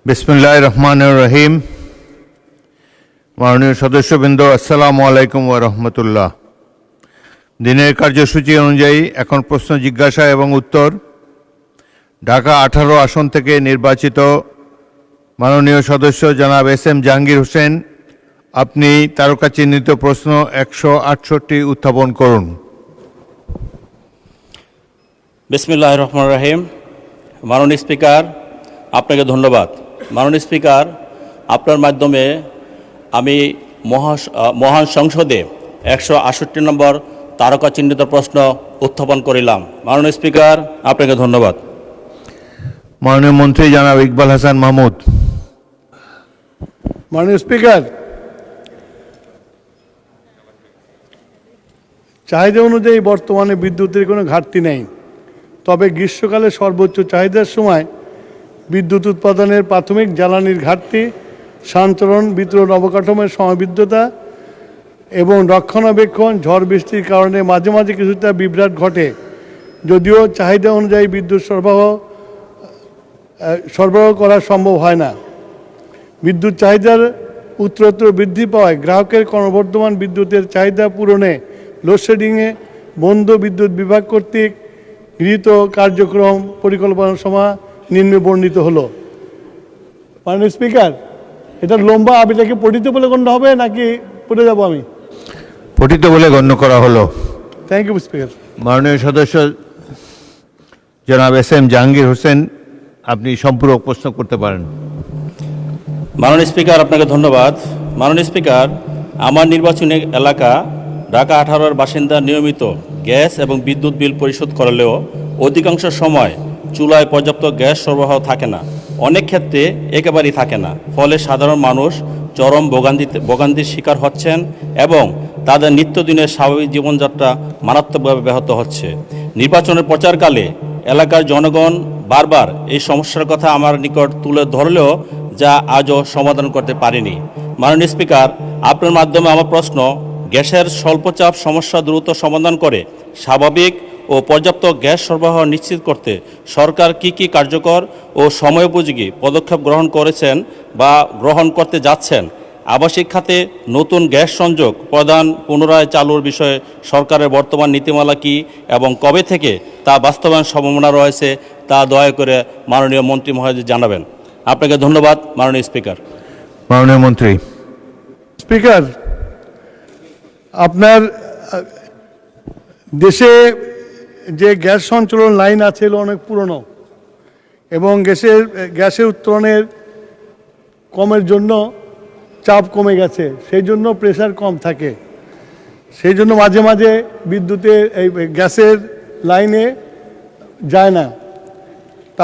বিসমিল্লাহির রহমানির রহিম। মাননীয় সদস্যবৃন্দ, আসসালামু আলাইকুম ওয়া রাহমাতুল্লাহ। দিনের কার্যসূচি অনুযায়ী এখন প্রশ্ন জিজ্ঞাসা এবং উত্তর। ঢাকা 18 আসন থেকে নির্বাচিত মাননীয় সদস্য জনাব এস.এম. জাহাঙ্গীর হোসেন, আপনি তারকা চিহ্নিত প্রশ্ন 168 উত্থাপন করুন। বিসমিল্লাহির রহমানির রহিম। মাননীয় স্পিকার, আপনাকে ধন্যবাদ। মাননীয় স্পিকার, আপনার মাধ্যমে আমি মহান সংসদে 168 নম্বর তারকা চিহ্নিত প্রশ্ন উত্থাপন করিলাম। মাননীয় স্পিকার, আপনাকে ধন্যবাদ। মাননীয় মন্ত্রী জনাব ইকবাল হাসান মাহমুদ। মাননীয় স্পিকার, চাহিদা অনুযায়ী বর্তমানে বিদ্যুতের কোনো ঘাটতি নেই, তবে গ্রীষ্মকালে সর্বোচ্চ চাহিদার সময় বিদ্যুৎ উৎপাদনের প্রাথমিক জ্বালানির ঘাটতি, সঞ্চালন বিতরণ অবকাঠামোর সমবিদ্যতা এবং রক্ষণাবেক্ষণ ঝড় বৃষ্টির কারণে মাঝে মাঝে কিছুটা বিভ্রাট ঘটে। যদিও চাহিদা অনুযায়ী বিদ্যুৎ সরবরাহ করা সম্ভব হয় না। বিদ্যুৎ চাহিদার উত্তরোত্তর বৃদ্ধি পাওয়ায় গ্রাহকের ক্রমবর্ধমান বিদ্যুতের চাহিদা পূরণে লোডশেডিংয়ে বন্ধ বিদ্যুৎ বিভাগ কর্তৃক গৃহীত কার্যক্রম পরিকল্পনা সময় নিম্নে বর্ণিত হলো। মাননীয় স্পিকার, এটা লম্বা, এটাকে পঠিত বলে গণ্য হবে নাকি পড়ে যাব আমি? পঠিত বলে গণ্য করা হলো। Thank you speaker. মাননীয় সদস্য জনাব এস.এম. জাহাঙ্গীর হোসেন, আপনি সম্পূরক প্রশ্ন করতে পারেন। মাননীয় স্পিকার, আপনাকে ধন্যবাদ। মাননীয় স্পিকার, আমার নির্বাচনী এলাকা ঢাকা 18-র বাসিন্দা নিয়মিত গ্যাস এবং বিদ্যুৎ বিল পরিশোধ করলেও অধিকাংশ সময় চুলায় পর্যাপ্ত গ্যাস সরবরাহ থাকে না, অনেক ক্ষেত্রে একেবারেই থাকে না। ফলে সাধারণ মানুষ চরম ভোগান্তির শিকার হচ্ছেন এবং তাদের নিত্যদিনের স্বাভাবিক জীবনযাত্রা মারাত্মকভাবে ব্যাহত হচ্ছে। নির্বাচনের প্রচারকালে এলাকার জনগণ বারবার এই সমস্যার কথা আমার নিকট তুলে ধরলেও যা আজও সমাধান করতে পারেনি। মাননীয় স্পিকার, আপনার মাধ্যমে আমার প্রশ্ন, গ্যাসের স্বল্পচাপ সমস্যা দ্রুত সমাধান করে স্বাভাবিক ও পর্যাপ্ত গ্যাস সরবরাহ নিশ্চিত করতে সরকার কি কার্যকর ও সময়োপযোগী পদক্ষেপ গ্রহণ করেছেন বা গ্রহণ করতে যাচ্ছেন? আবাসিক খাতে নতুন গ্যাস সংযোগ প্রদান পুনরায় চালুর বিষয়ে সরকারের বর্তমান নীতিমালা কী এবং কবে থেকে তা বাস্তবায়ন সম্ভাবনা রয়েছে তা দয়া করে মাননীয় মন্ত্রী মহোদয় জানাবেন। আপনাকে ধন্যবাদ। মাননীয় স্পিকার। মাননীয় মন্ত্রী। স্পিকার, আপনার দেশে যে গ্যাস সঞ্চালন লাইন আছে এগুলো অনেক পুরনো এবং গ্যাসের উত্তোলনের কমের জন্য চাপ কমে গেছে, সেই জন্য প্রেশার কম থাকে, সেই জন্য মাঝে মাঝে বিদ্যুতের এই গ্যাসের লাইনে যায় না। তা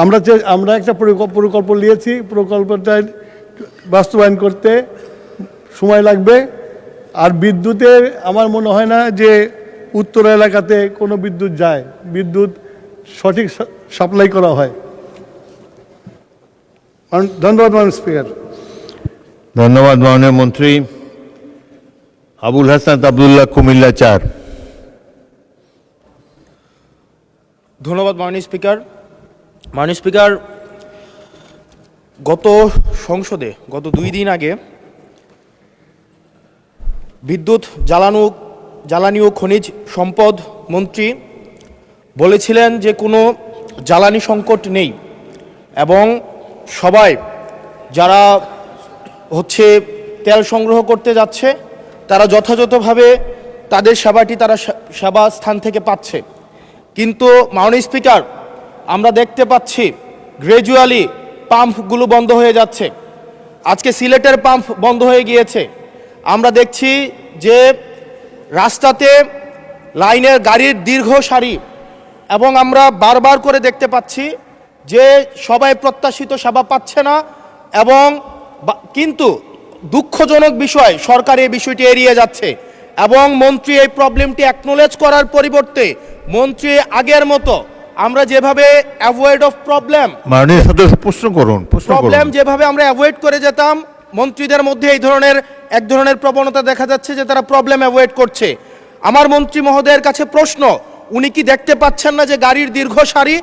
আমরা একটা প্রকল্প নিয়েছি, প্রকল্পটা বাস্তবায়ন করতে সময় লাগবে। আর বিদ্যুতের আমার মনে হয় না যে উত্তর এলাকাতে কোনো বিদ্যুৎ যায়, বিদ্যুৎ সঠিক সাপ্লাই করা হয়। ধন্যবাদ মাননীয় স্পিকার। ধন্যবাদ মাননীয় মন্ত্রী। আবুল হাসান আবদুল্লাহ, কুমিল্লা 4। ধন্যবাদ মাননীয় স্পিকার। মাননীয় স্পিকার, গত 2 দিন আগে বিদ্যুৎ জ্বালানি ও খনিজ সম্পদ মন্ত্রী বলেছিলেন যে কোনো জ্বালানি সংকট নেই এবং সবাই যারা তেল সংগ্রহ করতে যাচ্ছে তারা যথাযথভাবে তাদের সেবা স্থান থেকে পাচ্ছে। কিন্তু মাননীয় স্পিকার, আমরা দেখতে পাচ্ছি গ্র্যাজুয়ালি পাম্পগুলো বন্ধ হয়ে যাচ্ছে। আজকে সিলেটের পাম্প বন্ধ হয়ে গিয়েছে। আমরা দেখছি যে রাস্তাতে লাইনের গাড়ির দীর্ঘ সারি এবং আমরা বারবার করে দেখতে পাচ্ছি যে সবাই প্রত্যাশিত সেবা পাচ্ছে না এবং কিন্তু দুঃখজনক বিষয়, সরকার এই বিষয়টি এড়িয়ে যাচ্ছে এবং মন্ত্রী এই প্রবলেমটি অ্যাকনোলেজ করার পরিবর্তে মন্ত্রী আগের মতো আমরা যেভাবে অ্যাভয়েড অফ প্রবলেম যেভাবে আমরা অ্যাভয়েড করে যেতাম, মন্ত্রীদের মধ্যে এক ধরনের প্রবণতা দেখা যাচ্ছে যে তারা প্রবলেম অ্যাভয়েড করছে। আমার মন্ত্রী মহোদয়ের কাছে প্রশ্ন, উনি কি দেখতে পাচ্ছেন না যে গাড়ির দীর্ঘ সারি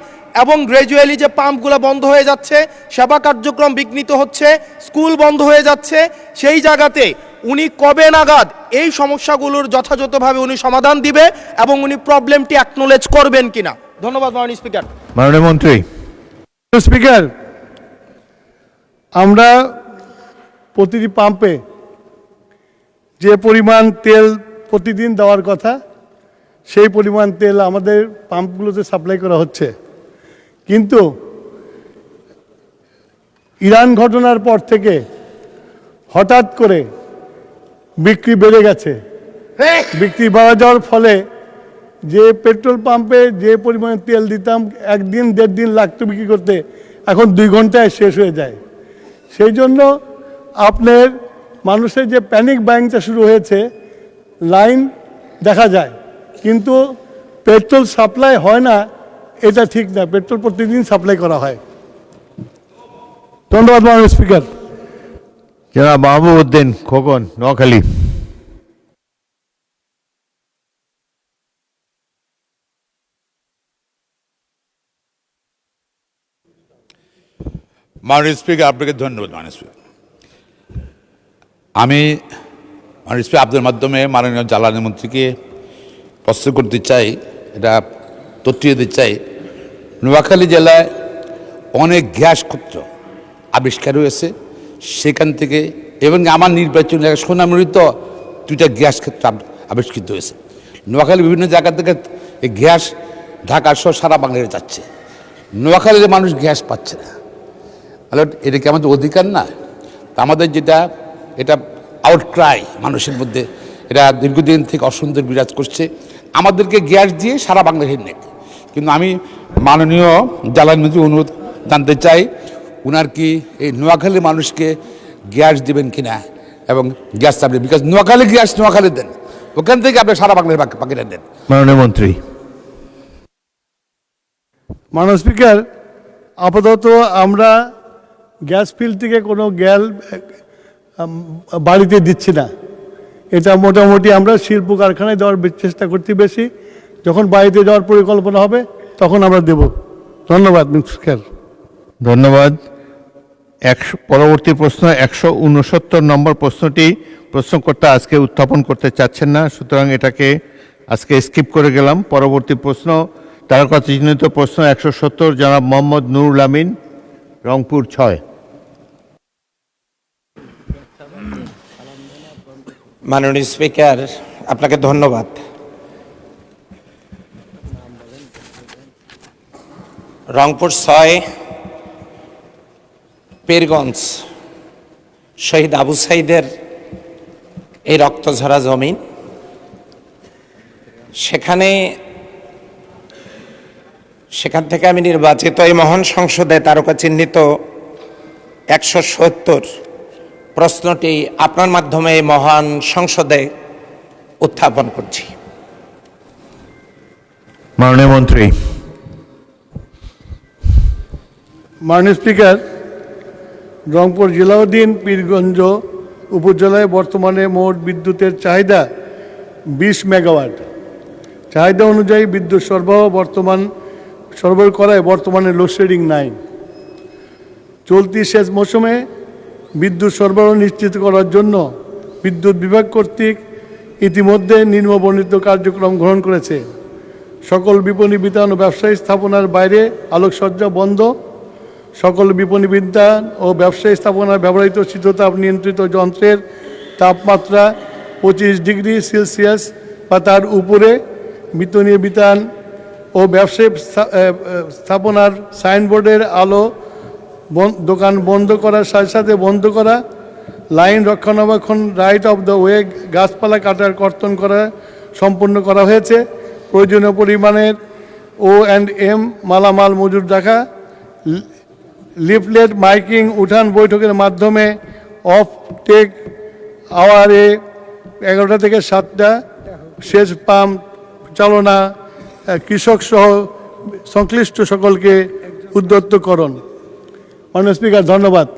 এবং গ্র্যাজুয়ালি যে পাম্পগুলো বন্ধ হয়ে যাচ্ছে, সেবা কার্যক্রম বিঘ্নিত হচ্ছে, স্কুল বন্ধ হয়ে যাচ্ছে, সেই জায়গাতে উনি কবে নাগাদ এই সমস্যাগুলোর যথাযথভাবে উনি সমাধান দিবে এবং উনি প্রবলেমটি অ্যাকনোলেজ করবেন কিনা। ধন্যবাদ মাননীয় স্পিকার। মাননীয় মন্ত্রী। স্পিকার, আমরা প্রতিটি পাম্পে যে পরিমাণ তেল প্রতিদিন দেওয়ার কথা সেই পরিমাণ তেল আমাদের পাম্পগুলোতে সাপ্লাই করা হচ্ছে, কিন্তু ইরান ঘটনার পর থেকে হঠাৎ করে বিক্রি বেড়ে গেছে। বিক্রি বাড়া যাওয়ার ফলে যে পেট্রোল পাম্পে যে পরিমাণে তেল দিতাম একদিন 1.5 দিন লাগতো বিক্রি করতে, এখন 2 ঘন্টায় শেষ হয়ে যায়। সেই জন্য আপনার মানুষের যে প্যানিক বাইংটা শুরু হয়েছে, লাইন দেখা যায় কিন্তু পেট্রোল সাপ্লাই হয় না, এটা ঠিক না। পেট্রোল প্রতিদিন সাপ্লাই করা হয়। ধন্যবাদ মাননীয় স্পিকার। জনাব মাহবুবউদ্দিন খোকন, নোয়াখালী। মাননীয় স্পিকার, আপনাকে ধন্যবাদ। মাননীয় স্পিকার, আমি মাননীয় স্পিকার আপনাদের মাধ্যমে মাননীয় জ্বালানি মন্ত্রীকে প্রশ্ন করতে চাই, এটা তথ্য দিতে চাই। নোয়াখালী জেলায় অনেক গ্যাস ক্ষেত্র আবিষ্কার হয়েছে, সেখান থেকে এবং আমার নির্বাচন এলাকা সোনামুড়িতে 2টা গ্যাস ক্ষেত্র আবিষ্কৃত হয়েছে। নোয়াখালী বিভিন্ন জায়গা থেকে এই গ্যাস ঢাকা সহ সারা বাংলাদেশে যাচ্ছে। নোয়াখালীর মানুষ গ্যাস পাচ্ছে না। এটা কি আমাদের অধিকার না? আমাদের যেটা এটা আউটক্রাই মানুষের মধ্যে, এটা দীর্ঘদিন থেকে অসন্তোষ বিরাজ করছে। আমাদেরকে গ্যাস দিয়ে সারা বাংলাদেশের নেই, কিন্তু আমি মাননীয় জ্বালানি মন্ত্রী অনুরোধ জানতে চাই, উনার কি এই নোয়াখালীর মানুষকে গ্যাস দেবেন কিনা এবং গ্যাস চাপবেন, বিকজ নোয়াখালী গ্যাস নোয়াখালী দেন, ওখান থেকে আপনি সারা বাংলাদেশ বাকিটা দেন। মাননীয় মন্ত্রী। মাননীয় স্পিকার, আপাতত আমরা গ্যাস ফিল্ড থেকে কোনো গ্যাস বাড়িতে দিচ্ছি না। এটা মোটামুটি আমরা শিল্প কারখানায় দেওয়ার চেষ্টা করছি বেশি। যখন বাড়িতে দেওয়ার পরিকল্পনা হবে তখন আমরা দেব। ধন্যবাদ স্পিকার। ধন্যবাদ। পরবর্তী প্রশ্ন 169 নম্বর প্রশ্নটি প্রশ্নকর্তা আজকে উত্থাপন করতে চাচ্ছেন না, সুতরাং এটাকে আজকে স্কিপ করে গেলাম। পরবর্তী প্রশ্ন তারকা চিহ্নিত প্রশ্ন 170, জনাব মোহাম্মদ নুরুল আমিন, রংপুর 6। মাননীয় স্পিকার, আপনাকে ধন্যবাদ। রংপুর 6 পীরগঞ্জ শহীদ আবু সাইদের এই রক্তঝরা জমিন, সেখান থেকে আমি নির্বাচিত এই মহান সংসদে তারকা চিহ্নিত 170 প্রশ্নটি আপনার মাধ্যমে এই মহান সংসদে উত্থাপন করছি। মাননীয় মন্ত্রী। মাননীয় স্পিকার, রংপুর জেলাধীন পীরগঞ্জ উপজেলায় বর্তমানে মোট বিদ্যুতের চাহিদা 20 মেগাওয়াট। চাহিদা অনুযায়ী বিদ্যুৎ সরবরাহ করায় বর্তমানে লোডশেডিং নাই। চলতি সেচ মৌসুমে বিদ্যুৎ সরবরাহ নিশ্চিত করার জন্য বিদ্যুৎ বিভাগ কর্তৃক ইতিমধ্যে নিম্নবর্ণিত কার্যক্রম গ্রহণ করেছে। সকল বিপণী বিতান ও ব্যবসায়ী স্থাপনার বাইরে আলোকসজ্জা বন্ধ। সকল বিপণী বিতান ও ব্যবসায়ী স্থাপনায় ব্যবহৃত শীততাপ নিয়ন্ত্রিত যন্ত্রের তাপমাত্রা 25 ডিগ্রি সেলসিয়াস বা তার উপরে। বিপণী বিতান ও ব্যবসায়ী স্থাপনার সাইনবোর্ডের আলো দোকান বন্ধ করার সাথে সাথে বন্ধ করা। লাইন রক্ষণাবেক্ষণ রাইট অফ দ্য ওয়ে, গাছপালা কাটার কর্তন করা সম্পন্ন করা হয়েছে। প্রয়োজনীয় পরিমাণের O&M মালামাল মজুদ রাখা। লিফলেট মাইকিং উঠান বৈঠকের মাধ্যমে অফ টেক আওয়ারে 11টা থেকে 7টা, সেচ পাম্প চালনা, কৃষক সহ সংশ্লিষ্ট সকলকে উদ্যত্তকরণ। মাননীয় স্পিকার, ধন্যবাদ।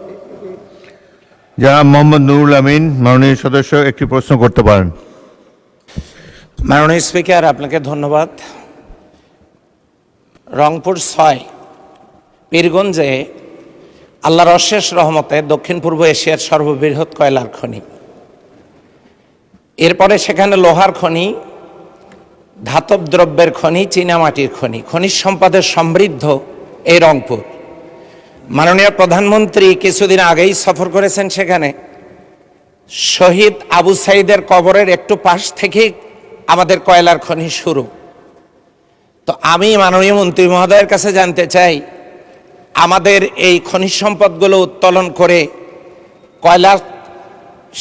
জনাব মোহাম্মদ নুরুল আমিন, মাননীয় সদস্য একটি প্রশ্ন করতে পারেন। মাননীয় স্পিকার, আপনাকে ধন্যবাদ। রংপুর 6 পীরগঞ্জে আল্লাহর অশেষ রহমতে দক্ষিণ পূর্ব এশিয়ার সর্ববৃহৎ কয়লার খনি, এরপরে সেখানে লোহার খনি, ধাতব দ্রব্যের খনি, চীনামাটির খনি, খনিজ সম্পদের সমৃদ্ধ এই রংপুর। মাননীয় প্রধানমন্ত্রী কিছুদিন আগেই সফর করেছেন সেখানে। শহীদ আবু সাইদের কবরের একটু পাশ থেকেই আমাদের কয়লার খনি শুরু। তো আমি মাননীয় মন্ত্রী মহোদয়ের কাছে জানতে চাই, আমাদের এই খনিজ সম্পদগুলো উত্তোলন করে কয়লা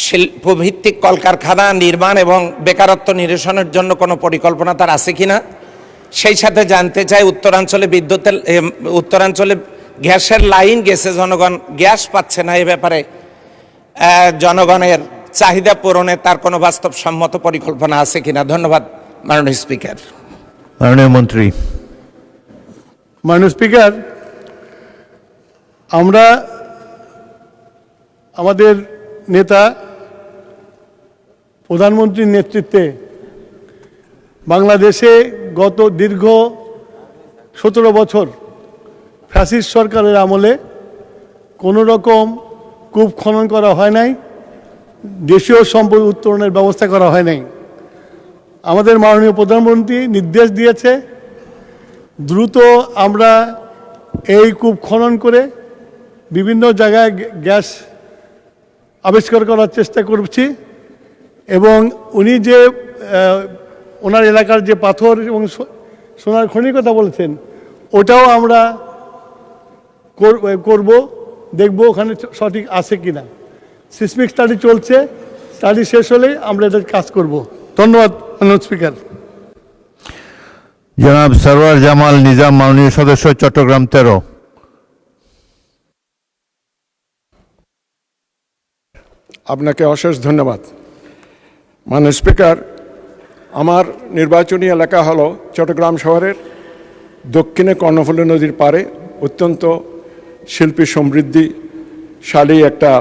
শিল্পভিত্তিক কলকারখানা নির্মাণ এবং বেকারত্ব নিরসনের জন্য কোনো পরিকল্পনা তার আছে কিনা? সেই সাথে জানতে চাই, উত্তরাঞ্চলে গ্যাসের লাইন গেছে, জনগণ গ্যাস পাচ্ছে না, এ ব্যাপারে জনগণের চাহিদা পূরণে তার কোনো বাস্তবসম্মত পরিকল্পনা আছে কিনা? ধন্যবাদ মাননীয় স্পিকার। মাননীয় মন্ত্রী। মাননীয় স্পিকার, আমরা আমাদের নেতা প্রধানমন্ত্রীর নেতৃত্বে বাংলাদেশে গত দীর্ঘ 17 বছর ফ্যাসিস্ট সরকারের আমলে কোনো রকম কূপ খনন করা হয় নাই, দেশীয় সম্পদ উত্তোলনের ব্যবস্থা করা হয় নাই। আমাদের মাননীয় প্রধানমন্ত্রী নির্দেশ দিয়েছে, দ্রুত আমরা এই কূপ খনন করে বিভিন্ন জায়গায় গ্যাস আবিষ্কার করার চেষ্টা করছি। এবং উনি যে ওনার এলাকার যে পাথর এবং সোনার খনির কথা বলেছেন, ওটাও আমরা করব, দেখব ওখানে সঠিক আছে কিনা। সিসমিক স্টাডি চলছে, স্টাডি শেষ হলেই আমরা এটার কাজ করব। ধন্যবাদ মাননীয় স্পিকার। জনাব সরওয়ার জামাল নিজাম, মাননীয় সদস্য, চট্টগ্রাম 13। আপনাকে অশেষ ধন্যবাদ। মাননীয় স্পিকার, আমার নির্বাচনী এলাকা হলো চট্টগ্রাম শহরের দক্ষিণে কর্ণফুলী নদীর পাড়ে অত্যন্ত শিল্পী সমৃদ্ধিশালী একটা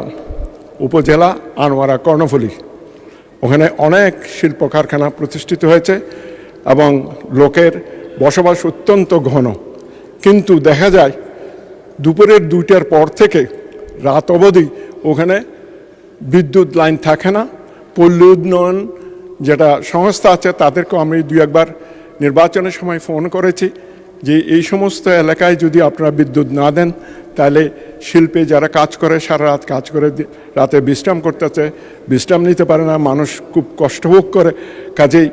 উপজেলা আনোয়ারা কর্ণফুলী। ওখানে অনেক শিল্প কারখানা প্রতিষ্ঠিত হয়েছে এবং লোকের বসবাস অত্যন্ত ঘন। কিন্তু দেখা যায় দুপুরের 2টার পর থেকে রাত অবধি ওখানে বিদ্যুৎ লাইন থাকে না। পল্লী উন্নয়ন যেটা সংস্থা আছে তাদেরকেও আমি 2-1বার নির্বাচনের সময় ফোন করেছি যে এই সমস্ত এলাকায় যদি আপনারা বিদ্যুৎ না দেন তাহলে শিল্পে যারা কাজ করে সারা রাত কাজ করে রাতে বিশ্রাম করতেছে, বিশ্রাম নিতে পারে না, মানুষ খুব কষ্টভোগ করে। কাজেই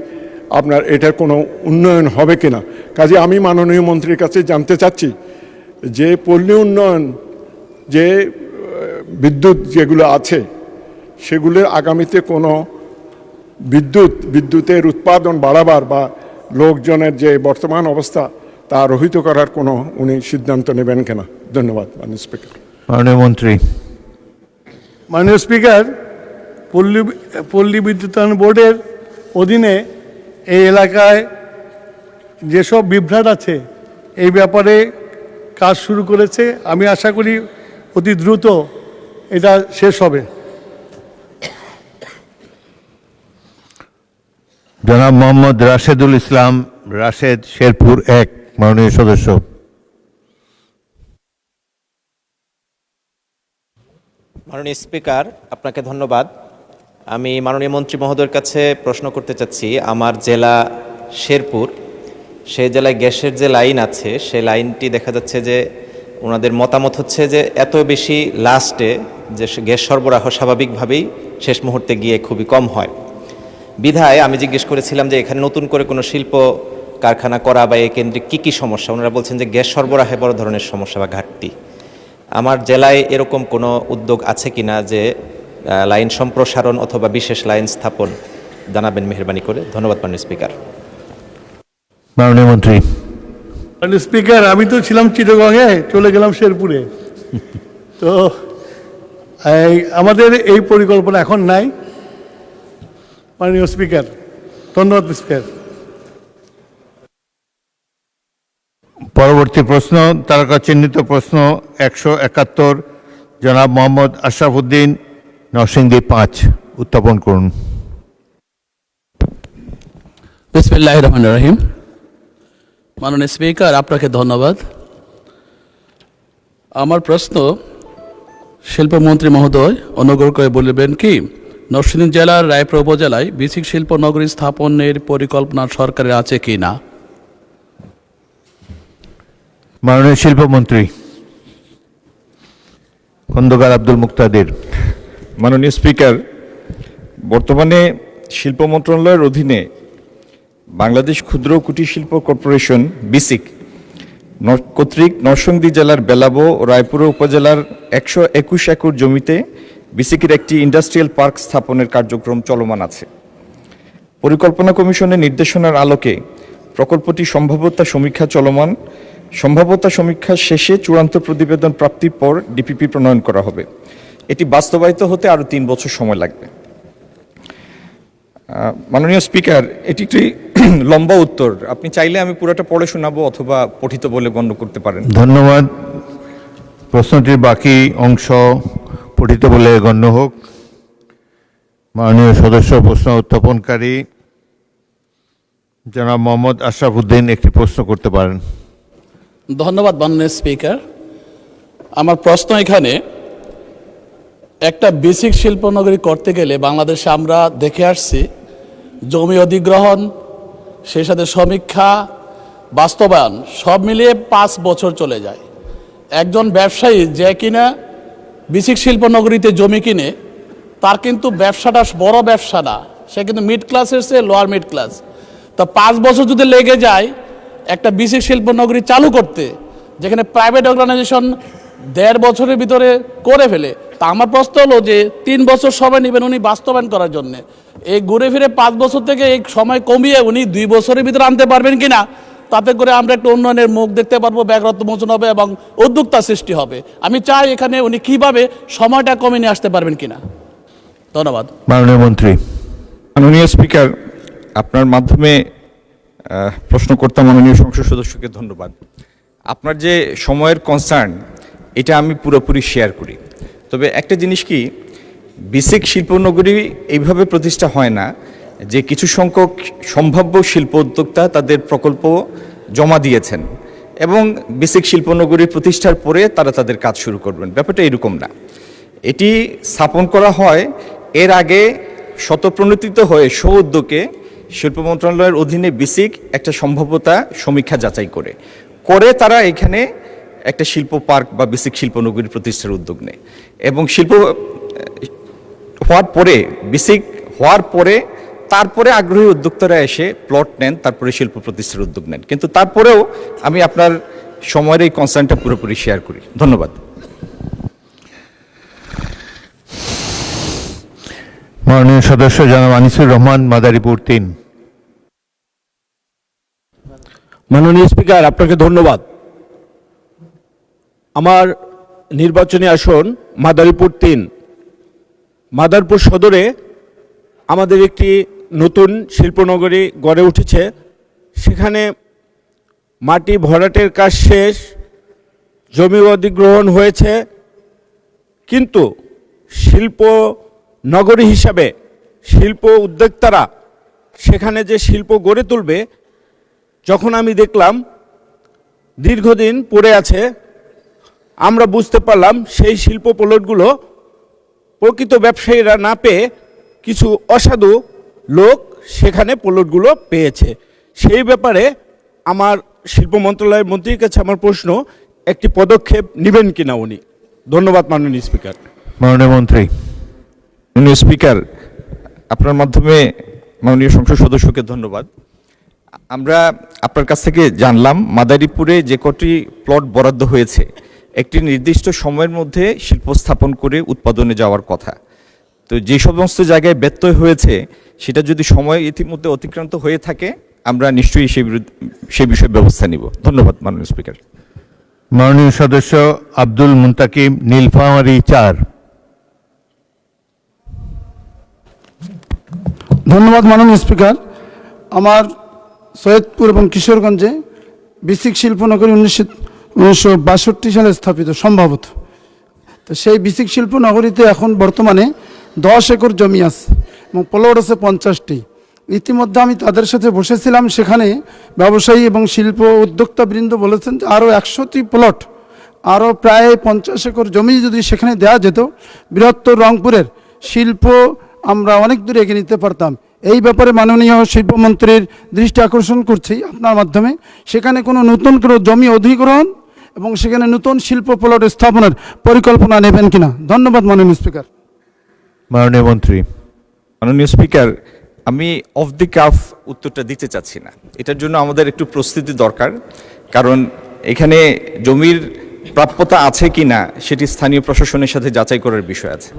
আপনার এটার কোনো উন্নয়ন হবে কিনা। কাজে আমি মাননীয় মন্ত্রীর কাছে জানতে চাচ্ছি যে পল্লী উন্নয়ন যে বিদ্যুৎ যেগুলো আছে সেগুলোর আগামীতে কোনো বিদ্যুতের উৎপাদন বাড়াবার বা লোকজনের যে বর্তমান অবস্থা তা রহিত করার কোনো উনি সিদ্ধান্ত নেবেন কিনা। ধন্যবাদ মাননীয় স্পিকার। মাননীয় মন্ত্রী। মাননীয় স্পিকার, পল্লী বিদ্যুতায়ন বোর্ডের অধীনে এই এলাকায় যেসব বিভ্রাট আছে এই ব্যাপারে কাজ শুরু করেছে। আমি আশা করি অতি দ্রুত এটা শেষ হবে। জনাব মোহাম্মদ রাশেদুল ইসলাম, রাশেদ, শেরপুর 1, মাননীয় সদস্য। মাননীয় স্পিকার, আপনাকে ধন্যবাদ। আমি মাননীয় মন্ত্রী মহোদয়ের কাছে প্রশ্ন করতে চাচ্ছি, আমার জেলা শেরপুর, সেই জেলায় গ্যাসের যে লাইন আছে সেই লাইনটি দেখা যাচ্ছে যে ওনাদের মতামত হচ্ছে যে এত বেশি লাস্টে যে গ্যাস সরবরাহ স্বাভাবিকভাবেই শেষ মুহূর্তে গিয়ে খুবই কম হয়। বিধায় আমি জিজ্ঞেস করেছিলাম যে এখানে নতুন করে কোনো শিল্প কারখানা করা বা এ কেন্দ্রিক কী কী সমস্যা। ওনারা বলছেন যে গ্যাস সরবরাহে বড় ধরনের সমস্যা বা ঘাটতি। আমার জেলায় এরকম কোনো উদ্যোগ আছে কিনা যে লাইন সম্প্রসারণ অথবা বিশেষ লাইন স্থাপন, জানাবেন মেহেরবানি করে। ধন্যবাদ মাননীয় স্পিকার। মাননীয় মন্ত্রী। মাননীয় স্পিকার, আমি তো ছিলাম চিটাগংয়ে, চলে গেলাম শেরপুরে। তো আমাদের এই পরিকল্পনা এখন নাই মাননীয় স্পিকার। ধন্যবাদ স্পিকার। পরবর্তী প্রশ্ন, তারকা চিহ্নিত প্রশ্ন 171, জনাব মোহাম্মদ আশরাফুদ্দিন, নরসিংদী 5, উত্থাপন করুন। বিসমিল্লাহির রহমানির রহিম। মাননীয় স্পিকার, আপনাকে ধন্যবাদ। আমার প্রশ্ন, শিল্পমন্ত্রী মহোদয় অনুগ্রহ করে বলবেন কি নরসিংদী জেলার রায়পুর উপজেলায় বিসিক শিল্প নগরী স্থাপনের পরিকল্পনা সরকারের আছে কি না? মাননীয় শিল্পমন্ত্রী খন্দকার আব্দুল মুক্তাদির। মাননীয় স্পিকার, বর্তমানে শিল্প মন্ত্রণালয়ের অধীনে বাংলাদেশ ক্ষুদ্র ও কুটির শিল্প কর্পোরেশন বিসিক কর্তৃক নরসিংদী জেলার বেলাবো ও রায়পুর উপজেলার 121 একর জমিতে বিসিকের একটি ইন্ডাস্ট্রিয়াল পার্ক স্থাপনের কার্যক্রম চলমান আছে। পরিকল্পনা কমিশনের নির্দেশনার আলোকে প্রকল্পটি সম্ভাব্যতা সমীক্ষা চলমান। সম্ভাব্যতা সমীক্ষা শেষে চূড়ান্ত প্রতিবেদন প্রাপ্তির পর ডিপিপি প্রণয়ন করা হবে। এটি বাস্তবায়িত হতে আরও 3 বছর সময় লাগবে। মাননীয় স্পিকার, এটি একটি লম্বা উত্তর, আপনি চাইলে আমি পুরোটা পড়ে শোনাবো অথবা পঠিত বলে গণ্য করতে পারেন। ধন্যবাদ। প্রশ্নটির বাকি অংশ পঠিত বলে গণ্য হোক। মাননীয় সদস্য প্রশ্ন উত্থাপনকারী জনাব মোহাম্মদ আশরাফ উদ্দিন একটি প্রশ্ন করতে পারেন। ধন্যবাদ মাননীয় স্পিকার। আমার প্রশ্ন এখানে, একটা বেসিক শিল্পনগরী করতে গেলে বাংলাদেশে আমরা দেখে আসছি জমি অধিগ্রহণ, সেই সাথে সমীক্ষা, বাস্তবায়ন সব মিলিয়ে 5 বছর চলে যায়। একজন ব্যবসায়ী যে কিনা বেসিক শিল্পনগরীতে জমি কিনে, তার কিন্তু ব্যবসাটা বড় ব্যবসা না, সে কিন্তু মিড ক্লাসের চেয়ে লোয়ার মিড ক্লাস। তা 5 বছর যদি লেগে যায় একটা বেসিক শিল্পনগরী চালু করতে, যেখানে প্রাইভেট অর্গানাইজেশন 1.5 বছরের ভিতরে করে ফেলে, তা আমার প্রশ্ন হলো যে 3 বছর সময় নেবেন উনি বাস্তবায়ন করার জন্য, এই ঘুরে ফিরে 5 বছর থেকে এই সময় কমিয়ে উনি 2 বছরের ভিতরে আনতে পারবেন কিনা, তাতে করে আমরা একটা উন্নয়নের মুখ দেখতে পারবো, ব্যাঘাত মোচন হবে এবং উদ্যোক্তা সৃষ্টি হবে। আমি চাই এখানে উনি কিভাবে সময়টা কমিয়ে নিয়ে আসতে পারবেন কিনা। ধন্যবাদ। মাননীয় মন্ত্রী। মাননীয় স্পিকার, আপনার মাধ্যমে প্রশ্নকর্তা মাননীয় সংসদ সদস্যকে ধন্যবাদ। আপনার যে সময়ের কনসার্ন, এটা আমি পুরোপুরি শেয়ার করি। তবে একটা জিনিস কি, বিসিক শিল্পনগরী এইভাবে প্রতিষ্ঠা হয় না যে কিছু সংখ্যক সম্ভাব্য শিল্প উদ্যোক্তা তাদের প্রকল্প জমা দিয়েছেন এবং বিসিক শিল্পনগরী প্রতিষ্ঠার পরে তারা তাদের কাজ শুরু করবেন, ব্যাপারটা এরকম না। এটি স্থাপন করা হয় এর আগে শতপ্রণোদিত হয়ে উদ্যোগে শিল্প মন্ত্রণালয়ের অধীনে বিসিক একটা সম্ভাব্যতা সমীক্ষা যাচাই করে তারা এখানে একটা শিল্প পার্ক বা বেসিক শিল্পনগরী প্রতিষ্ঠার উদ্যোগ নেয় এবং শিল্প হওয়ার পরে, বেসিক হওয়ার পরে তারপরে আগ্রহী উদ্যোক্তারা এসে প্লট নেন, তারপরে শিল্প প্রতিষ্ঠার উদ্যোগ নেন। কিন্তু তারপরেও আমি আপনার সময়ের এই কনসার্নটা পুরোপুরি শেয়ার করি। ধন্যবাদ। মাননীয় সদস্য জনাব আনিসুর রহমান, মাদারীপুর 3। মাননীয় স্পিকার, আপনাকে ধন্যবাদ। আমার নির্বাচনী আসন মাদারীপুর 3। মাদারীপুর সদরে আমাদের একটি নতুন শিল্পনগরী গড়ে উঠেছে। সেখানে মাটি ভরাটের কাজ শেষ, জমি অধিগ্রহণ হয়েছে, কিন্তু শিল্প নগরী হিসাবে শিল্প উদ্যোক্তারা সেখানে যে শিল্প গড়ে তুলবে, যখন আমি দেখলাম দীর্ঘদিন পড়ে আছে, আমরা বুঝতে পারলাম সেই শিল্প প্লটগুলো প্রকৃত ব্যবসায়ীরা না পেয়ে কিছু অসাধু লোক সেখানে প্লটগুলো পেয়েছে। সেই ব্যাপারে আমার শিল্প মন্ত্রণালয়ের মন্ত্রীর কাছে আমার প্রশ্ন, একটি পদক্ষেপ নেবেন কিনা উনি। ধন্যবাদ মাননীয় স্পিকার। মাননীয় মন্ত্রী। মাননীয় স্পিকার, আপনার মাধ্যমে মাননীয় সংসদ সদস্যকে ধন্যবাদ। আমরা আপনার কাছ থেকে জানলাম মাদারীপুরে যে কটি প্লট বরাদ্দ হয়েছে একটি নির্দিষ্ট সময়ের মধ্যে শিল্প স্থাপন করে উৎপাদনে যাওয়ার কথা। তো যে সমস্ত জায়গায় ব্যত্যয় হয়েছে সেটা যদি সময় ইতিমধ্যে অতিক্রান্ত হয়ে থাকে, আমরা নিশ্চয়ই সেই বিষয়ে ব্যবস্থা নিব। ধন্যবাদ মাননীয় স্পিকার। মাননীয় সদস্য আব্দুল মুন্তাকিম, নীলফামারী 4। ধন্যবাদ মাননীয় স্পিকার। আমার সৈয়দপুর এবং কিশোরগঞ্জে বিসিক শিল্পনগরী 1962 সালে স্থাপিত সম্ভবত। তো সেই বিসিক শিল্পনগরীতে এখন বর্তমানে 10 একর জমি আছে এবং প্লট আছে 50টি। ইতিমধ্যে আমি তাদের সাথে বসেছিলাম, সেখানে ব্যবসায়ী এবং শিল্প উদ্যোক্তাবৃন্দ বলেছেন যে আরও 100টি প্লট আরও প্রায় 50 একর জমি যদি সেখানে দেওয়া যেত, বৃহত্তর রংপুরের শিল্প আমরা অনেক দূরে এগিয়ে নিতে পারতাম। এই ব্যাপারে মাননীয় শিল্পমন্ত্রীর দৃষ্টি আকর্ষণ করছি আপনার মাধ্যমে, সেখানে কোনো নতুন কোনো জমি অধিগ্রহণ এবং সেখানে নতুন শিল্প প্লট স্থাপনের পরিকল্পনা নেবেন কিনা। ধন্যবাদ মাননীয় স্পিকার। মাননীয় মন্ত্রী। মাননীয় স্পিকার, আমি অফ দি কাফ উত্তরটা দিতে চাচ্ছি না, এটার জন্য আমাদের একটু প্রস্তুতি দরকার, কারণ এখানে জমির প্রাপ্যতা আছে কি না সেটি স্থানীয় প্রশাসনের সাথে যাচাই করার বিষয় আছে।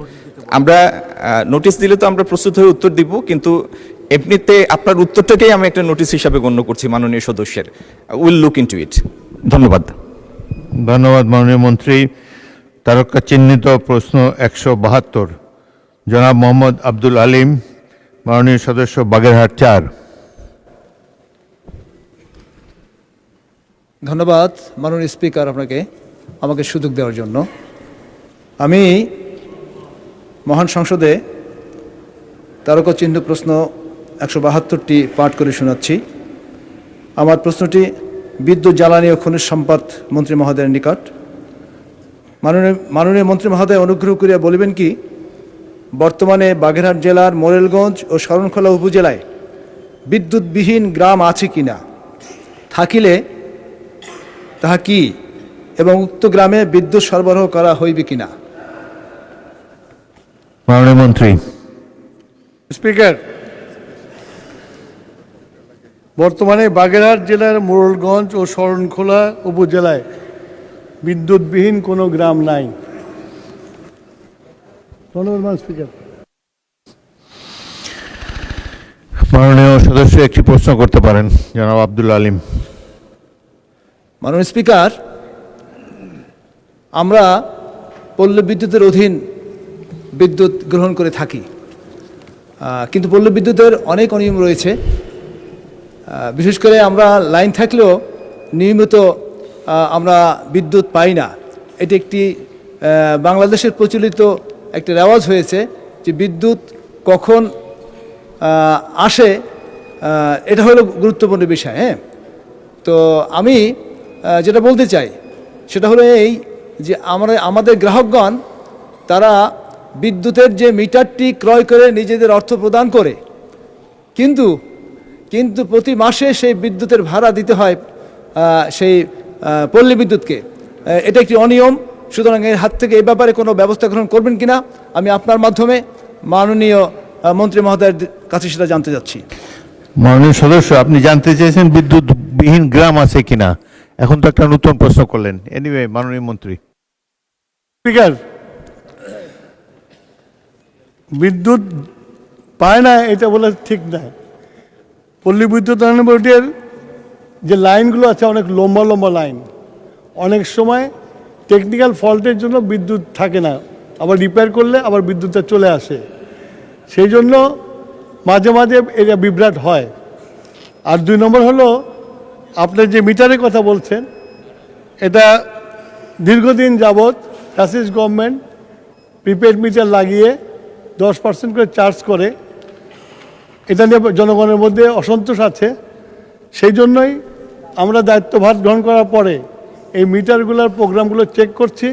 আমরা নোটিশ দিলে তো আমরা প্রস্তুত হয়ে উত্তর দিব, কিন্তু এমনিতে আপনার উত্তরটাকেই আমি একটা নোটিশ হিসাবে গণ্য করছি মাননীয় সদস্যের। উইল লুক ইনটু ইট। ধন্যবাদ। ধন্যবাদ মাননীয় মন্ত্রী। তারকা চিহ্নিত প্রশ্ন 172, জনাব মোহাম্মদ আব্দুল আলিম, মাননীয় সদস্য বাগেরহাট 4। ধন্যবাদ মাননীয় স্পিকার আপনাকে আমাকে সুযোগ দেওয়ার জন্য। আমি মহান সংসদে তারকা চিহ্ন প্রশ্ন 172টি পাঠ করে শোনাচ্ছি। আমার প্রশ্নটি বিদ্যুৎ, জ্বালানি ও খনিজ সম্পদ মন্ত্রী মহোদয়ের নিকট। মাননীয় মন্ত্রী মহোদয় অনুগ্রহ করিয়া বলিবেন কি, বর্তমানে বাগেরহাট জেলার মোরেলগঞ্জ ও শরণখোলা উপজেলায় বিদ্যুৎবিহীন গ্রাম আছে কিনা, থাকিলে তাহা কি, এবং উক্ত গ্রামে বিদ্যুৎ সরবরাহ করা হইবে কিনা। মাননীয় মন্ত্রী। স্পিকার, বর্তমানে বাগেরহাট জেলার মোড়লগঞ্জ ও শরণখোলা উপজেলায় বিদ্যুৎবিহীন কোনো গ্রাম নাই। ধন্যবাদ স্পিকার। মাননীয় সদস্য একটি প্রশ্ন করতে পারেন, জনাব আব্দুল আলিম। মাননীয় স্পিকার, আমরা পল্লী বিদ্যুতের অধীন বিদ্যুৎ গ্রহণ করে থাকি, কিন্তু পল্লী বিদ্যুতের অনেক অনিয়ম রয়েছে। বিশেষ করে আমরা লাইন থাকলেও নিয়মিত আমরা বিদ্যুৎ পাই না। এটি একটি বাংলাদেশের প্রচলিত একটা রেওয়াজ হয়েছে যে বিদ্যুৎ কখন আসে, এটা হলো গুরুত্বপূর্ণ বিষয়। হ্যাঁ, তো আমি যেটা বলতে চাই সেটা হলো এই যে আমাদের গ্রাহকগণ তারা বিদ্যুতের যে মিটারটি ক্রয় করে নিজেদের অর্থ প্রদান করে, কিন্তু প্রতি মাসে সেই বিদ্যুতের ভাড়া দিতে হয় সেই পল্লী বিদ্যুৎকে। এটা একটি অনিয়ম। সুতরাং এর হাত থেকে এই ব্যাপারে কোনো ব্যবস্থা গ্রহণ করবেন কিনা আমি আপনার মাধ্যমে মাননীয় মন্ত্রী মহোদয়ের কাছে সেটা জানতে যাচ্ছি। মাননীয় সদস্য, আপনি জানতে চেয়েছেন বিদ্যুৎবিহীন গ্রাম আছে কিনা, এখন তো একটা নতুন প্রশ্ন করলেন। এনিওয়ে, মাননীয় মন্ত্রী। স্পিকার, বিদ্যুৎ পায় না এটা বলে ঠিক না। পল্লী বিদ্যুৎ উন্নয়ন বোর্ডের যে লাইনগুলো আছে অনেক লম্বা লম্বা লাইন, অনেক সময় টেকনিক্যাল ফল্টের জন্য বিদ্যুৎ থাকে না, আবার রিপেয়ার করলে আবার বিদ্যুৎটা চলে আসে। সেই জন্য মাঝে মাঝে এটা বিভ্রাট হয়। আর 2 নম্বর হলো, আপনার যে মিটারের কথা বলছেন, এটা দীর্ঘদিন যাবৎ ফ্যাসিস্ট গভর্নমেন্ট প্রিপেড মিটার লাগিয়ে 10% করে চার্জ করে। এটা নিয়ে জনগণের মধ্যে অসন্তোষ আছে। সেই জন্যই আমরা দায়িত্বভার গ্রহণ করার পরে এই মিটারগুলোর প্রোগ্রামগুলো চেক করছি।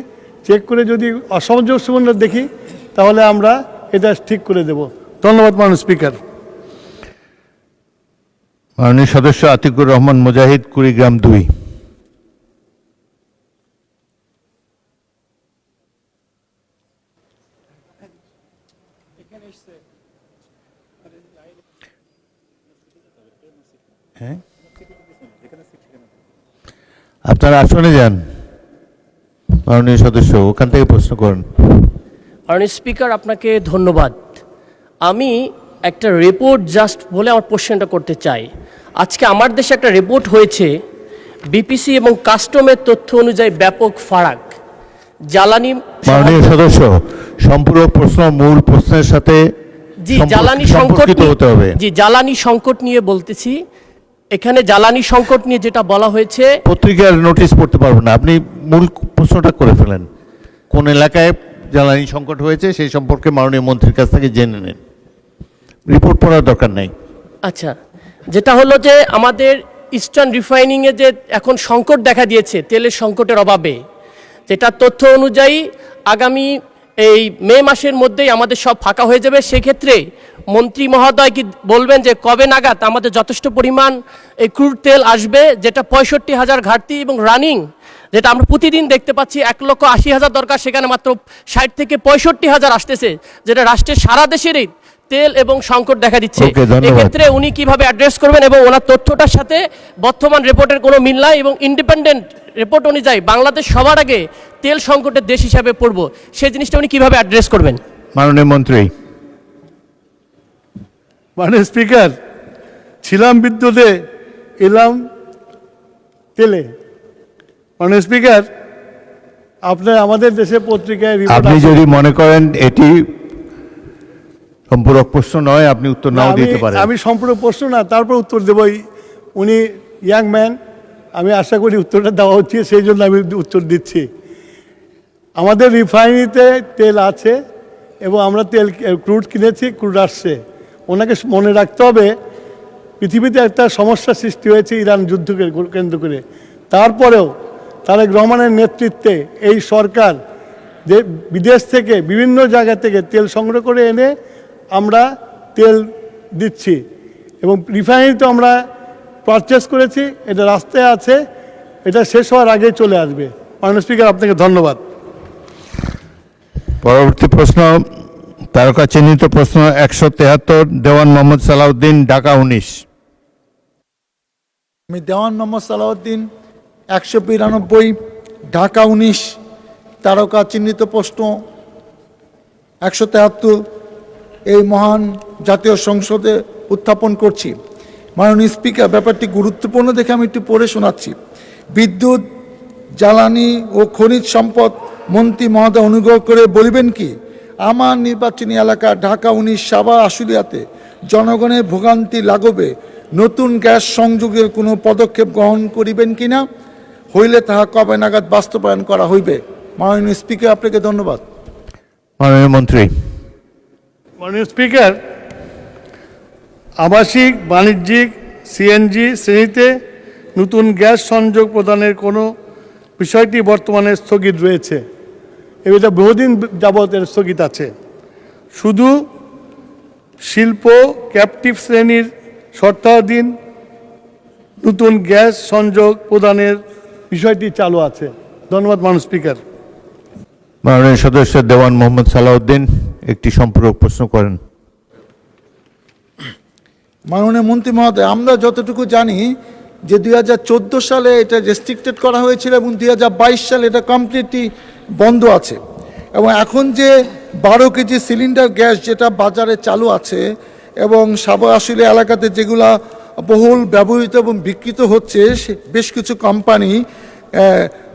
চেক করে যদি অসামঞ্জস্যপূর্ণ দেখি তাহলে আমরা এটা ঠিক করে দেব। ধন্যবাদ মাননীয় স্পিকার। মাননীয় সদস্য আতিকুর রহমান মুজাহিদ, কুড়িগ্রাম 2। আপনারা আসনে যান, মাননীয় সদস্য ওখান থেকে প্রশ্ন করুন। মাননীয় স্পিকার, আপনাকে ধন্যবাদ। আমি একটা রিপোর্ট জাস্ট বলে আমার কোশ্চেনটা করতে চাই। আজকে আমার দেশে একটা রিপোর্ট হয়েছে, বিপিসি এবং কাস্টমের তথ্য অনুযায়ী ব্যাপক ফারাক জ্বালানি। মাননীয় সদস্য, সম্পূর্ণ প্রশ্ন মূল প্রশ্নের সাথে জ্বালানি সংকট হতে হবে। জ্বালানি সংকট নিয়ে বলতেছি। এখানে জ্বালানি সংকট নিয়ে যেটা বলা হয়েছে, পত্রিকার নোটিশ পড়তে পারবেন না, আপনি মূল প্রশ্নটা করে ফেলেন। কোন এলাকায় জ্বালানি সংকট হয়েছে সেই সম্পর্কে মাননীয় মন্ত্রীর কাছ থেকে জেনে নিন, রিপোর্ট পড়ার দরকার নেই। আচ্ছা, যেটা হলো যে আমাদের ইস্টার্ন রিফাইনিংয়ে যে এখন সংকট দেখা দিয়েছে তেলের সংকটের অভাবে, যেটা তথ্য অনুযায়ী আগামী এই মে মাসের মধ্যেই আমাদের সব ফাঁকা হয়ে যাবে। সেক্ষেত্রে মন্ত্রী মহোদয় কি বলবেন যে কবে নাগাদ আমাদের যথেষ্ট পরিমাণ এই ক্রুড তেল আসবে, যেটা 65,000 ঘাটতি এবং রানিং, যেটা আমরা প্রতিদিন দেখতে পাচ্ছি 1,80,000 দরকার, সেখানে মাত্র 60 থেকে 65,000 আসতেছে, যেটা রাষ্ট্রের সারা দেশেরই তেল এবং সংকট দেখা দিচ্ছে। এক্ষেত্রে উনি কিভাবে অ্যাড্রেস করবেন এবং ওনার তথ্যটার সাথে বর্তমান রিপোর্টের কোনো মিল নাই এবং ইন্ডিপেন্ডেন্ট রিপোর্ট অনুযায়ী বাংলাদেশ সবার আগে তেল সংকটের দেশ হিসাবে পড়ব, সেই জিনিসটা উনি কিভাবে অ্যাড্রেস করবেন? মাননীয় মন্ত্রী। মাননীয় স্পিকার, ছিলাম বিদ্যুতে, এলাম তেলে। মাননীয় স্পিকার, আপনার আমাদের দেশে পত্রিকায় আপনি যদি মনে করেন এটি সম্পূরক প্রশ্ন নয়, আপনি উত্তর নাও দিতে পারেন। আমি সম্পূর্ণ প্রশ্ন না, তারপর উত্তর দেবই। উনি ইয়াং ম্যান, আমি আশা করি উত্তরটা দেওয়া হচ্ছে, সেই জন্য আমি উত্তর দিচ্ছি। আমাদের রিফাইনারিতে তেল আছে এবং আমরা তেল ক্রুড কিনেছি, ক্রুড আসছে। ওনাকে মনে রাখতে হবে পৃথিবীতে একটা সমস্যা সৃষ্টি হয়েছে ইরান যুদ্ধকে কেন্দ্র করে। তারপরেও তারেক রহমানের নেতৃত্বে এই সরকার যে বিদেশ থেকে বিভিন্ন জায়গা থেকে তেল সংগ্রহ করে এনে আমরা তেল দিচ্ছি এবং রিফাইনারিতে আমরা পারচেস করেছি, এটা রাস্তায় আছে, এটা শেষ হওয়ার আগে চলে আসবে। মাননীয় স্পিকার, আপনাকে ধন্যবাদ। পরবর্তী প্রশ্ন, তারকা চিহ্নিত প্রশ্ন 173, দেওয়ান মোহাম্মদ সালাউদ্দিন, ঢাকা 19। আমি দেওয়ান মোহাম্মদ সালাউদ্দিন, 192, ঢাকা 19, তারকা চিহ্নিত প্রশ্ন 173 এই মহান জাতীয় সংসদে উত্থাপন করছি। মাননীয় স্পিকার, ব্যাপারটি গুরুত্বপূর্ণ দেখে আমি একটু পড়ে শোনাচ্ছি। বিদ্যুৎ, জ্বালানি ও খনিজ সম্পদ মন্ত্রী মহোদয় অনুগ্রহ করে বলিবেন কি আমার নির্বাচনী এলাকা ঢাকা 19 সাবা আশুলিয়াতে জনগণের ভোগান্তি লাগবে নতুন গ্যাস সংযোগের কোনো পদক্ষেপ গ্রহণ করিবেন কিনা, হইলে তাহা কবে নাগাদ বাস্তবায়ন করা হইবে? মাননীয় স্পিকার, আপনাকে ধন্যবাদ। মাননীয় মন্ত্রী। মাননীয় স্পিকার, আবাসিক, বাণিজ্যিক, সিএনজি শ্রেণীতে নতুন গ্যাস সংযোগ প্রদানের কোনো বিষয়টি বর্তমানে স্থগিত রয়েছে। এটা বহুদিন যাবৎ এর স্থগিত আছে। শুধু শিল্প ক্যাপটিভ শ্রেণীর শর্তাধীন নতুন গ্যাস সংযোগ প্রদানের বিষয়টি চালু আছে। ধন্যবাদ মাননীয় স্পিকার। মাননীয় সদস্য দেওয়ান মোহাম্মদ সালাউদ্দিন একটি সম্পূরক প্রশ্ন করেন। মাননীয় মন্ত্রী মহোদয়, আমরা যতটুকু জানি যে 2014 সালে এটা রেস্ট্রিক্টেড করা হয়েছিল এবং 2022 সালে এটা কমপ্লিটলি বন্ধ আছে এবং এখন যে 12 কেজি সিলিন্ডার গ্যাস যেটা বাজারে চালু আছে এবং সাবা আশুলিয়া এলাকাতে যেগুলা বহুল ব্যবহৃত এবং বিক্রিত হচ্ছে, বেশ কিছু কোম্পানি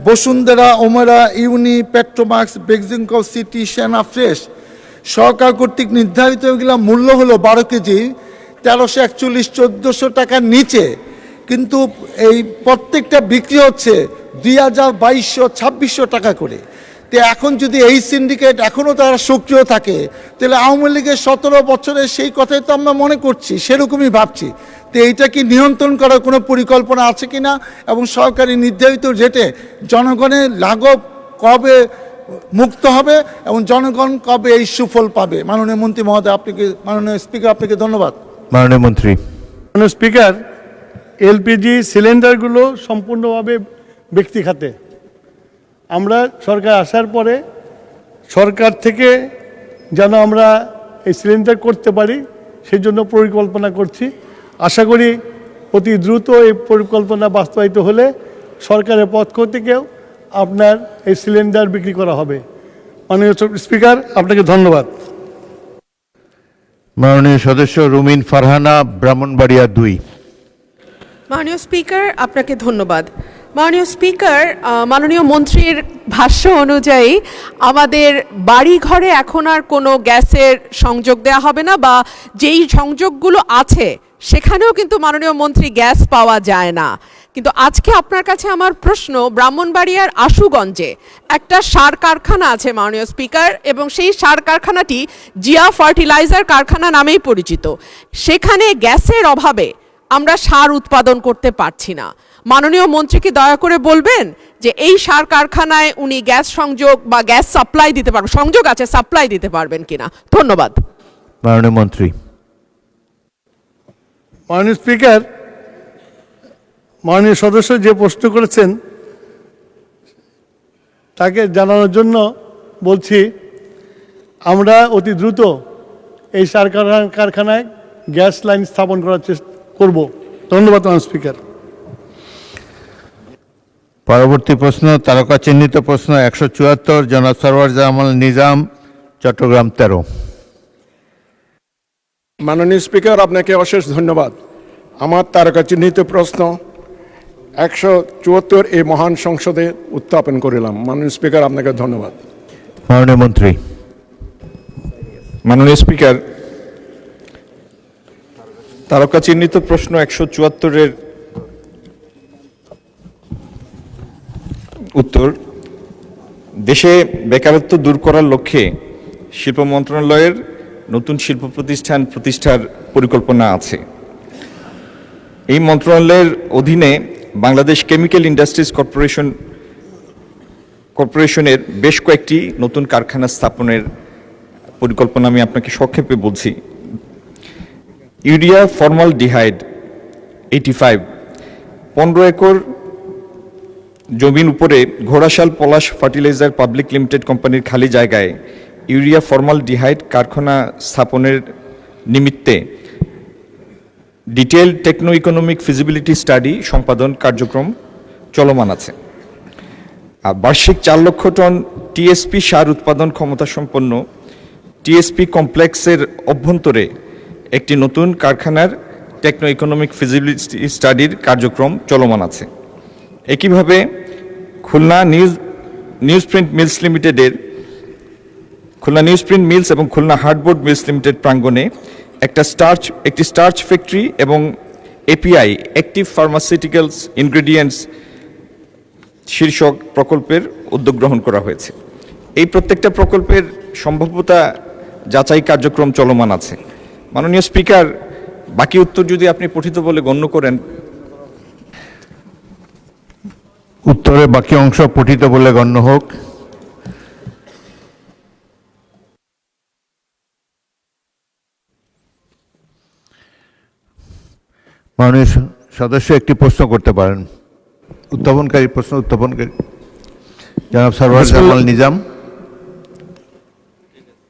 বসুন্ধরা, ওমেরা, ইউনি, পেট্রোমাক্স, বেক্সিমকো সিটি, সেনা ফ্রেশ সরকার কর্তৃক নির্ধারিত এগুলা মূল্য হলো 12 কেজি 1341-1400 টাকার নিচে, কিন্তু এই প্রত্যেকটা বিক্রি হচ্ছে 2200-2600 টাকা করে। তো এখন যদি এই সিন্ডিকেট এখনও তারা সক্রিয় থাকে, তাহলে আওয়ামী লীগের 17 বছরের সেই কথাই তো আমরা মনে করছি, সেরকমই ভাবছি। তো এইটা কি নিয়ন্ত্রণ করার কোনো পরিকল্পনা আছে কিনা এবং সরকারি নির্ধারিত রেটে জনগণের লাঘব কবে মুক্ত হবে এবং জনগণ কবে এই সুফল পাবে? মাননীয় মন্ত্রী মহোদয়, আপনাকে, মাননীয় স্পিকার, আপনাকে ধন্যবাদ। মাননীয় মন্ত্রী। মাননীয় স্পিকার, এলপিজি সিলিন্ডারগুলো সম্পূর্ণভাবে ব্যক্তি খাতে। আমরা সরকার আসার পরে সরকার থেকে যেন আমরা এই সিলিন্ডার করতে পারি সেই জন্য পরিকল্পনা করছি। আশা করি অতি দ্রুত এই পরিকল্পনা বাস্তবায়িত হলে সরকারের পক্ষ থেকেও আপনার এই সিলিন্ডার বিক্রি করা হবে। মাননীয় স্পিকার, আপনাকে ধন্যবাদ। মাননীয় সদস্য রুমিন ফারহানা, ব্রাহ্মণবাড়িয়া 2। মাননীয় স্পিকার, আপনাকে ধন্যবাদ। মাননীয় স্পিকার, মাননীয় মন্ত্রীর ভাষ্য অনুযায়ী আমাদের বাড়ি ঘরে এখন আর কোনো গ্যাসের সংযোগ দেওয়া হবে না, বা যেই সংযোগগুলো আছে সেখানেও কিন্তু মাননীয় মন্ত্রী গ্যাস পাওয়া যায় না। কিন্তু আজকে আপনার কাছে আমার প্রশ্ন, ব্রাহ্মণবাড়িয়ার আশুগঞ্জে একটা সার কারখানা আছে মাননীয় স্পিকার, এবং সেই সার কারখানাটি জিয়া ফার্টিলাইজার কারখানা নামেই পরিচিত। সেখানে গ্যাসের অভাবে আমরা সার উৎপাদন করতে পারছি না। মাননীয় মন্ত্রীকে দয়া করে বলবেন যে এই সার কারখানায় উনি গ্যাস সংযোগ বা গ্যাস সাপ্লাই দিতে পারবেন, সংযোগ আছে সাপ্লাই দিতে পারবেন কিনা? ধন্যবাদ। মাননীয় মন্ত্রী। মাননীয় স্পিকার, মাননীয় সদস্য যে প্রশ্ন করেছেন তাকে জানানোর জন্য বলছি, আমরা অতি দ্রুত এই সার কারখানায় গ্যাস লাইন স্থাপন করার চেষ্টা করব। ধন্যবাদ মাননীয় স্পিকার। পরবর্তী প্রশ্ন, তারকা চিহ্নিত প্রশ্ন 174, জনাব সরওয়ার জামাল নিজাম, চট্টগ্রাম 13। মাননীয় স্পিকার, আপনাকে অশেষ ধন্যবাদ। আমার তারকা চিহ্নিত প্রশ্ন 174 এই মহান সংসদে উত্থাপন করিলাম। মাননীয় স্পিকার, আপনাকে ধন্যবাদ। মাননীয় মন্ত্রী। মাননীয় স্পিকার, তারকা চিহ্নিত প্রশ্ন 174-এর উত্তর, দেশে বেকারত্ব দূর করার লক্ষ্যে শিল্প মন্ত্রণালয়ের নতুন শিল্প প্রতিষ্ঠার পরিকল্পনা আছে। এই মন্ত্রণালয়ের অধীনে বাংলাদেশ কেমিক্যাল ইন্ডাস্ট্রিজ কর্পোরেশনের বেশ কয়েকটি নতুন কারখানা স্থাপনের পরিকল্পনা আমি আপনাকে সংক্ষেপে বলছি। ইউরিয়া ফর্মালডিহাইড 85, 15 একর জমির উপরে Ghorashal Palash fertiliser public limited কোম্পানির খালি জায়গায় ইউরিয়া ফর্মালডিহাইড কারখানা স্থাপনের নিমিত্তে detailed techno economic feasibility study সম্পাদন কার্যক্রম চলমান আছে। আর বার্ষিক 4 লক্ষ টন টিএসপি সার উৎপাদন ক্ষমতা সম্পন্ন টিএসপি কমপ্লেক্সের অভ্যন্তরে একটি নতুন কারখানার টেকনো ইকোনমিক ফিজিবিলিটি স্টাডির কার্যক্রম চলমান আছে। একইভাবে খুলনা নিউজপ্রিন্ট মিলস এবং খুলনা হার্ডবোর্ড মিলস লিমিটেড প্রাঙ্গণে একটি স্টার্চ ফ্যাক্টরি এবং এপিআই অ্যাক্টিভ ফার্মাসিউটিক্যালস ইনগ্রেডিয়েন্টস শীর্ষক প্রকল্পের উদ্যোগ গ্রহণ করা হয়েছে। এই প্রত্যেকটা প্রকল্পের সম্ভাব্যতা যাচাই কার্যক্রম চলমান আছে। মাননীয় স্পিকার, বাকি উত্তর যদি আপনি পঠিত বলে গণ্য করেন। উত্তরের বাকি অংশ পঠিত বলে গণ্য হোক। মাননীয় সদস্য একটি প্রশ্ন করতে পারেন। প্রশ্ন উত্থাপনকারী জনাব সরওয়ার জামাল নিজাম।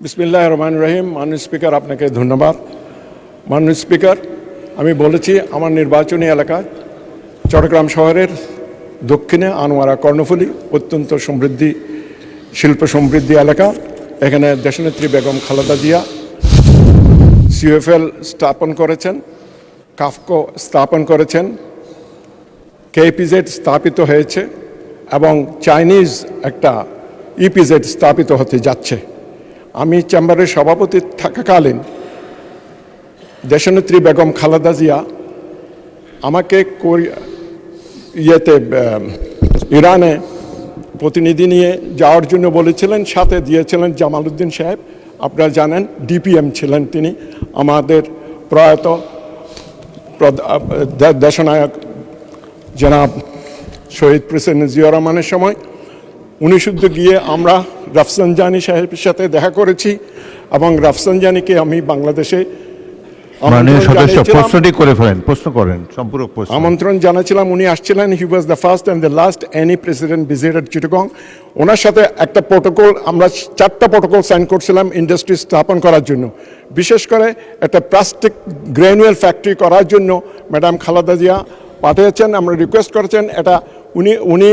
বিসমিল্লাহির রহমানির রহিম। মাননীয় স্পিকার, আপনাকে ধন্যবাদ। মাননীয় স্পিকার, আমি বলেছি আমার নির্বাচনী এলাকা চট্টগ্রাম শহরের দক্ষিণে আনোয়ারা কর্ণফুলী অত্যন্ত শিল্প সমৃদ্ধি এলাকা। এখানে দেশনেত্রী বেগম খালেদা জিয়া সিএফএল স্থাপন করেছেন, কাফকো স্থাপন করেছেন, কেপিজেড স্থাপিত হয়েছে এবং চাইনিজ একটা ইপিজেড স্থাপিত হতে যাচ্ছে। আমি চেম্বারের সভাপতি থাকাকালীন দেশনেত্রী বেগম খালেদা জিয়া আমাকে ইরানে প্রতিনিধি নিয়ে যাওয়ার জন্য বলেছিলেন, সাথে দিয়েছিলেন জামালউদ্দিন সাহেব। আপনারা জানেন ডিপিএম ছিলেন তিনি, আমাদের প্রয়াত দেশনায়ক জনাব শহীদ প্রেসিডেন্ট জিয়া রহমানের সময়। উনি শুধু গিয়ে আমরা রাফসানজানি সাহেবের সাথে দেখা করেছি এবং রাফসানজানিকে আমি বাংলাদেশে আমন্ত্রণ জানাছিলাম। উনি আসছিলেন। He was the first and the last any president visited Chittagong. ওনার সাথে একটা প্রোটোকল, আমরা 4টা প্রোটোকল সাইন করছিলাম ইন্ডাস্ট্রি স্থাপন করার জন্য। বিশেষ করে একটা প্লাস্টিক গ্র্যানুয়েল ফ্যাক্টরি করার জন্য ম্যাডাম খালেদা জিয়া পাঠিয়েছেন, আমরা রিকোয়েস্ট করেছেন। এটা উনি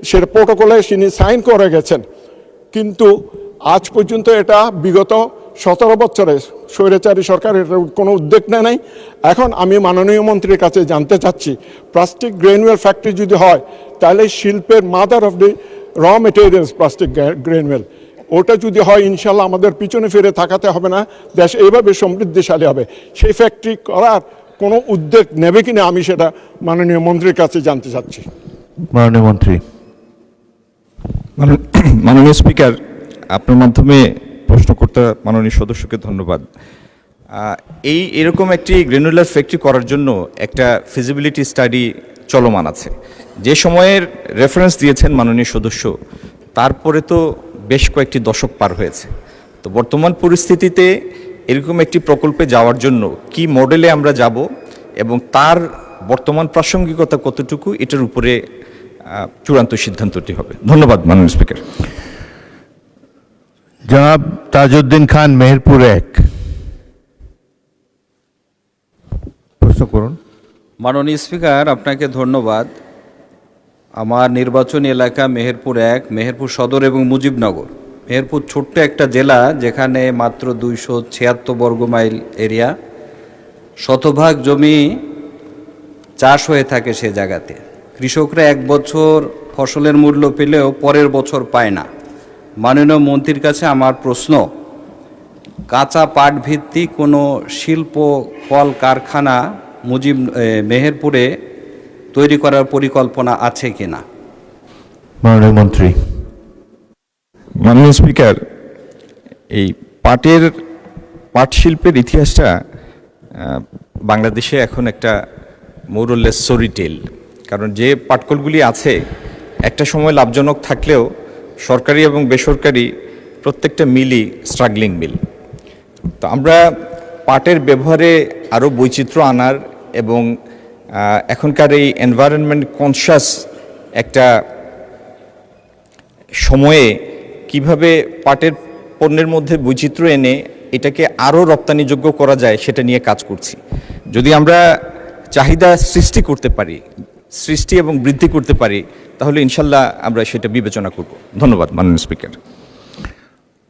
সে প্রোটোকলে তিনি সাইন করে গেছেন, কিন্তু আজ পর্যন্ত এটা বিগত 17 বছরে স্বৈরাচারী সরকার এটার কোনো উদ্যোগ নেয় নাই। এখন আমি মাননীয় মন্ত্রীর কাছে জানতে চাচ্ছি, প্লাস্টিক গ্রেনুয়েল ফ্যাক্টরি যদি হয় তাহলে শিল্পের mother of the raw materials plastic গ্রেনুয়েল, ওটা যদি হয় ইনশাল্লাহ আমাদের পিছনে ফিরে তাকাতে হবে না, দেশ এইভাবে সমৃদ্ধিশালী হবে। সেই ফ্যাক্টরি করার কোনো উদ্যোগ নেবে কিনা আমি সেটা মাননীয় মন্ত্রীর কাছে জানতে চাচ্ছি। মাননীয় মন্ত্রী। মাননীয় স্পিকার, আপনার মাধ্যমে প্রশ্নকর্তা মাননীয় সদস্যকে ধন্যবাদ। এরকম একটি গ্রেনুলার ফ্যাক্টরি করার জন্য একটা ফিজিবিলিটি স্টাডি চলমান আছে। যে সময়ের রেফারেন্স দিয়েছেন মাননীয় সদস্য, তারপরে তো বেশ কয়েকটি দশক পার হয়েছে। তো বর্তমান পরিস্থিতিতে এরকম একটি প্রকল্পে যাওয়ার জন্য কি মডেলে আমরা যাব এবং তার বর্তমান প্রাসঙ্গিকতা কতটুকু, এটার উপরে চূড়ান্ত সিদ্ধান্তটি হবে। ধন্যবাদ মাননীয় স্পিকার। জনাব তাজউদ্দিন খান, মেহেরপুর 1। প্রশ্ন করুন। মাননীয় স্পিকার, আপনাকে ধন্যবাদ। আমার নির্বাচনী এলাকা মেহেরপুর 1, মেহেরপুর সদর এবং মুজিবনগর। মেহেরপুর ছোট্ট একটা জেলা, যেখানে মাত্র 276 বর্গ মাইল এরিয়া, শতভাগ জমি চাষ হয়ে থাকে সে জায়গাতে। কৃষকরা এক বছর ফসলের মূল্য পেলেও পরের বছর পায় না। মাননীয় মন্ত্রীর কাছে আমার প্রশ্ন, কাঁচা পাট ভিত্তিক কোনো শিল্প কল কারখানা মেহেরপুরে তৈরি করার পরিকল্পনা আছে কিনা? মাননীয় মন্ত্রী। মাননীয় স্পিকার, এই পাট শিল্পের ইতিহাসটা বাংলাদেশে এখন একটা মোরলেস সরিটেল। কারণ যে পাটকলগুলি আছে একটা সময় লাভজনক থাকলেও সরকারি এবং বেসরকারি প্রত্যেকটা মিলই স্ট্রাগলিং মিল। তো আমরা পাটের ব্যবহারে আরও বৈচিত্র্য আনার এবং এখনকার এই এনভায়রনমেন্ট কনশাস একটা সময়ে কিভাবে পাটের পণ্যের মধ্যে বৈচিত্র্য এনে এটাকে আরও রপ্তানিযোগ্য করা যায় সেটা নিয়ে কাজ করছি। যদি আমরা চাহিদা সৃষ্টি এবং বৃদ্ধি করতে পারি, তাহলে ইনশাল্লাহ আমরা সেটা বিবেচনা করব। ধন্যবাদ মাননীয় স্পিকার।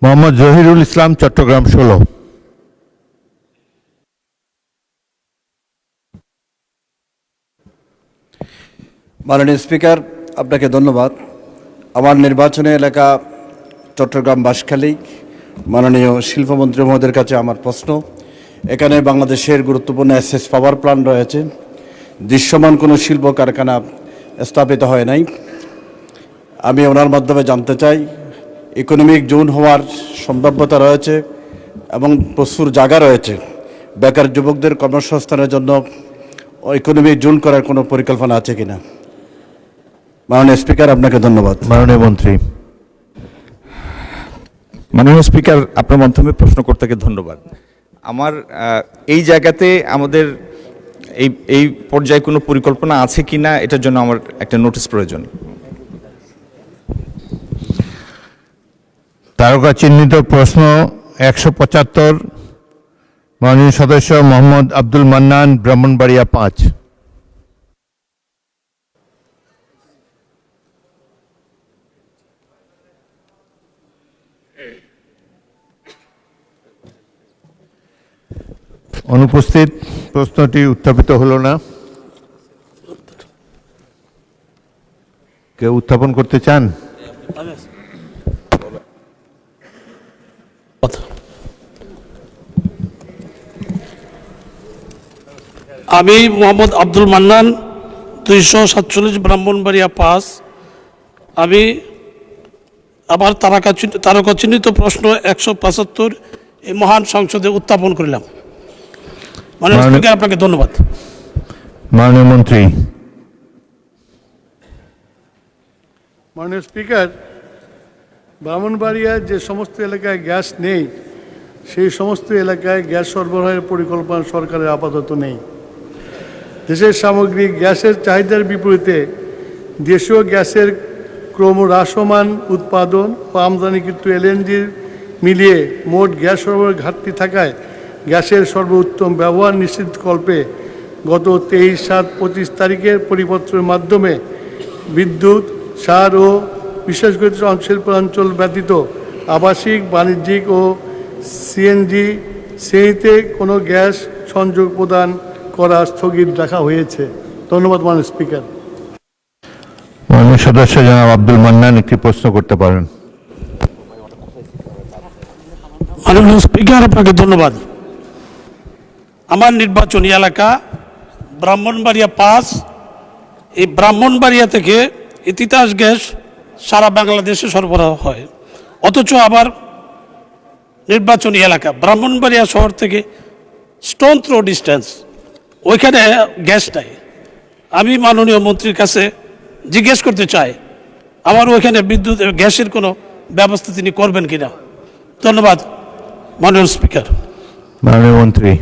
মোহাম্মদ জহিরুল ইসলাম, চট্টগ্রাম 16। মাননীয় স্পিকার, আপনাকে ধন্যবাদ। আমার নির্বাচনী এলাকা চট্টগ্রাম বাঁশখালী। মাননীয় শিল্পমন্ত্রী মহোদয়ের কাছে আমার প্রশ্ন, এখানে বাংলাদেশের গুরুত্বপূর্ণ এসএস পাওয়ার প্ল্যান্ট রয়েছে, দৃশ্যমান কোনো শিল্প কারখানা স্থাপিত হয় নাই। আমি ওনার মাধ্যমে জানতে চাই, ইকোনমিক জোন হওয়ার সম্ভাব্যতা রয়েছে এবং প্রচুর জায়গা রয়েছে, বেকার যুবকদের কর্মসংস্থানের জন্য ইকোনমিক জোন করার কোনো পরিকল্পনা আছে কিনা? মাননীয় স্পিকার, আপনাকে ধন্যবাদ। মাননীয় মন্ত্রী। মাননীয় স্পিকার, আপনার মাধ্যমে প্রশ্নকর্তাকে ধন্যবাদ। আমার এই জায়গাতে আমাদের এই পর্যায়ে কোনো পরিকল্পনা আছে কিনা, এটার জন্য আমার একটা নোটিশ প্রয়োজন। তারকা চিহ্নিত প্রশ্ন 175, মাননীয় সদস্য মোহাম্মদ আব্দুল মান্নান, ব্রাহ্মণবাড়িয়া 5। অনুপস্থিত, প্রশ্নটি উত্থাপিত হলো না। কেউ উত্থাপন করতে চান? আমি মোহাম্মদ আব্দুল মান্নান, 247 ব্রাহ্মণবাড়িয়া 5। আমি আবার তারকা চিহ্নিত প্রশ্ন 175 এই মহান সংসদে উত্থাপন করলাম। মাননীয় স্পিকার, আপনাকে ধন্যবাদ। মাননীয় মন্ত্রী। মাননীয় স্পিকার, ব্রাহ্মণবাড়িয়ার যে সমস্ত এলাকায় গ্যাস নেই, সেই সমস্ত এলাকায় গ্যাস সরবরাহের পরিকল্পনা সরকারের আপাতত নেই। দেশের সামগ্রিক গ্যাসের চাহিদার বিপরীতে দেশীয় গ্যাসের ক্রমহ্রাসমান উৎপাদন ও আমদানিকৃত এলএনজি মিলিয়ে মোট গ্যাস সরবরাহের ঘাটতি থাকায় গ্যাসের সর্বোত্তম ব্যবহার নিশ্চিতকল্পে গত 23/7/25 তারিখের পরিপত্রের মাধ্যমে বিদ্যুৎ, সার ও বিশেষ করে শিল্পাঞ্চল ব্যতীত আবাসিক, বাণিজ্যিক ও সিএনজি শ্রেণীতে কোনো গ্যাস সংযোগ প্রদান করা স্থগিত রাখা হয়েছে। ধন্যবাদ মাননীয় স্পিকার। মাননীয় সদস্য জনাব আব্দুল মান্নান একটি প্রশ্ন করতে পারেন। মাননীয় স্পিকার, আপনাকে ধন্যবাদ। আমার নির্বাচনী এলাকা ব্রাহ্মণবাড়িয়া 5। এই ব্রাহ্মণবাড়িয়া থেকে তিতাস গ্যাস সারা বাংলাদেশে সরবরাহ হয়, অথচ আবার নির্বাচনী এলাকা ব্রাহ্মণবাড়িয়া শহর থেকে স্টোন থ্রো ডিস্টেন্স, ওইখানে গ্যাস নাই। আমি মাননীয় মন্ত্রীর কাছে জিজ্ঞেস করতে চাই আমার ওইখানে বিদ্যুৎ গ্যাসের কোনো ব্যবস্থা তিনি করবেন কিনা। ধন্যবাদ মাননীয় স্পিকার। মাননীয় মন্ত্রী।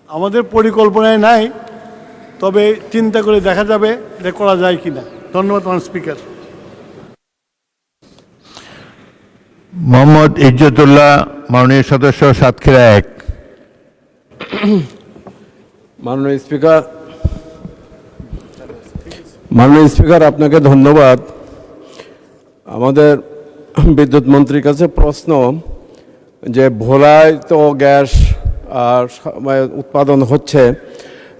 আমাদের পরিকল্পনায় নাই, তবে চিন্তা করে দেখা যাবে যে করা যায় কিনা। ধন্যবাদ মাননীয় স্পিকার। মোহাম্মদ ইজ্জতুল্লাহ, মাননীয় সদস্য, সাতক্ষীরা 1। মাননীয় স্পিকার আপনাকে ধন্যবাদ। আমাদের বিদ্যুৎ মন্ত্রীর কাছে প্রশ্ন যে ভোলায় তো গ্যাস উৎপাদন হচ্ছে,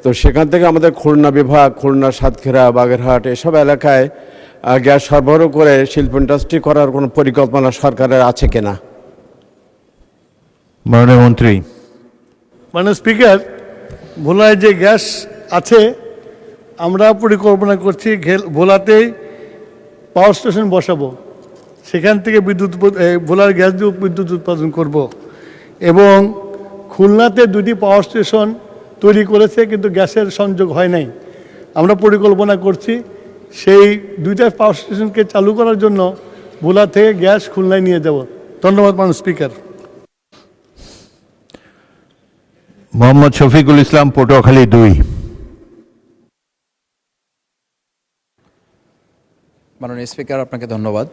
তো সেখান থেকে আমাদের খুলনা বিভাগ, খুলনা, সাতক্ষীরা, বাগেরহাট এসব এলাকায় গ্যাস সরবরাহ করে শিল্প ইন্ডাস্ট্রি করার কোনো পরিকল্পনা সরকারের আছে কিনা? মাননীয় মন্ত্রী। মাননীয় স্পিকার, ভোলায় যে গ্যাস আছে আমরা পরিকল্পনা করছি ভোলাতেই পাওয়ার স্টেশন বসাবো, সেখান থেকে ভোলার গ্যাস দিয়ে বিদ্যুৎ উৎপাদন করব। এবং খুলনাতে 2টি পাওয়ার স্টেশন তৈরি করেছে, কিন্তু গ্যাসের সংযোগ হয় নাই। আমরা পরিকল্পনা করছি সেই 2টা পাওয়ার স্টেশনকে চালু করার জন্য ভোলা থেকে গ্যাস খুলনায় নিয়ে যাব। ধন্যবাদ মাননীয় স্পিকার। মোহাম্মদ শফিকুল ইসলাম, পটুয়াখালী 2। মাননীয় স্পিকার, আপনাকে ধন্যবাদ।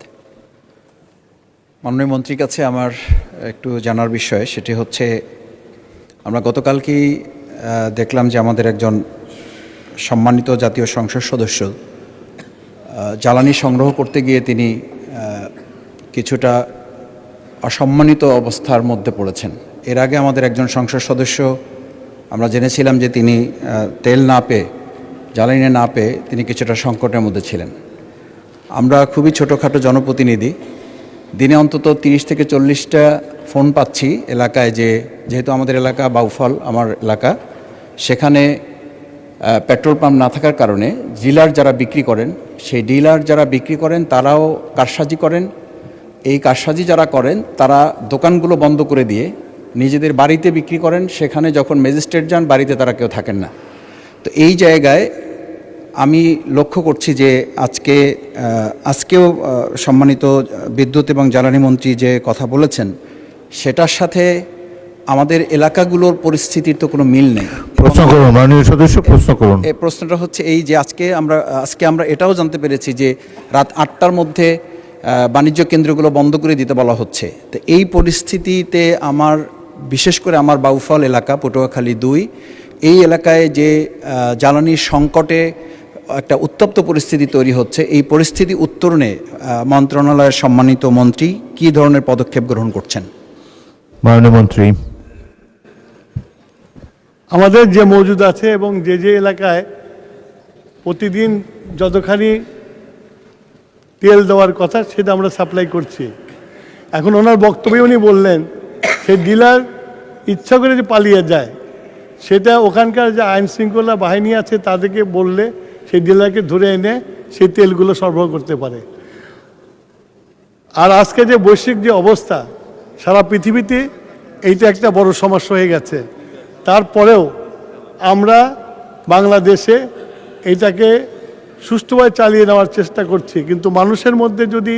মাননীয় মন্ত্রীর কাছে আমার একটু জানার বিষয়, সেটি হচ্ছে আমরা গতকালকেই দেখলাম যে আমাদের একজন সম্মানিত জাতীয় সংসদ সদস্য জ্বালানি সংগ্রহ করতে গিয়ে তিনি কিছুটা অসম্মানিত অবস্থার মধ্যে পড়েছেন। এর আগে আমাদের একজন সংসদ সদস্য আমরা জেনেছিলাম যে তিনি তেল না পেয়ে, জ্বালানি না পেয়ে তিনি কিছুটা সংকটের মধ্যে ছিলেন। আমরা খুবই ছোটোখাটো জনপ্রতিনিধি, দিনে অন্তত 30 থেকে 40টা ফোন পাচ্ছি এলাকায়, যেহেতু আমাদের এলাকা বাউফল আমার এলাকা, সেখানে পেট্রোল পাম্প না থাকার কারণে ডিলার যারা বিক্রি করেন, সেই ডিলার যারা বিক্রি করেন তারাও কারসাজি করেন। এই কারসাজি যারা করেন তারা দোকানগুলো বন্ধ করে দিয়ে নিজেদের বাড়িতে বিক্রি করেন। সেখানে যখন ম্যাজিস্ট্রেট যান বাড়িতে তারা কেউ থাকেন না। তো এই জায়গায় আমি লক্ষ্য করছি যে আজকেও সম্মানিত বিদ্যুৎ এবং জ্বালানি মন্ত্রী যে কথা বলেছেন সেটার সাথে আমাদের এলাকাগুলোর পরিস্থিতির তো কোনো মিল নেই। প্রশ্ন করুন মাননীয় সদস্য, প্রশ্ন করুন। এই প্রশ্নটা হচ্ছে এই যে আজকে আমরা এটাও জানতে পেরেছি যে রাত 8টার মধ্যে বাণিজ্য কেন্দ্রগুলো বন্ধ করে দিতে বলা হচ্ছে। তো এই পরিস্থিতিতে আমার বিশেষ করে আমার বাউফল এলাকা পটুয়াখালী 2 এই এলাকায় যে জ্বালানির সংকটে একটা উত্তপ্ত পরিস্থিতি তৈরি হচ্ছে, এই পরিস্থিতি উত্তরণে মন্ত্রণালয়ের সম্মানিত মন্ত্রী কী ধরনের পদক্ষেপ গ্রহণ করছেন? মাননীয় মন্ত্রী। আমাদের যে মজুদ আছে এবং যে এলাকায় প্রতিদিন যতখানি তেল দেওয়ার কথা সেটা আমরা সাপ্লাই করছি। এখন ওনার বক্তব্যে উনি বললেন সেই ডিলার ইচ্ছা করে যে পালিয়ে যায়, সেটা ওখানকার যে আইন শৃঙ্খলা বাহিনী আছে তাদেরকে বললে সেই ডিলারকে ধরে এনে সেই তেলগুলো সরবরাহ করতে পারে। আর আজকে যে বৈশ্বিক যে অবস্থা, সারা পৃথিবীতে এইটা একটা বড় সমস্যা হয়ে গেছে। তারপরেও আমরা বাংলাদেশে এইটাকে সুষ্ঠুভাবে চালিয়ে নেওয়ার চেষ্টা করছি, কিন্তু মানুষের মধ্যে যদি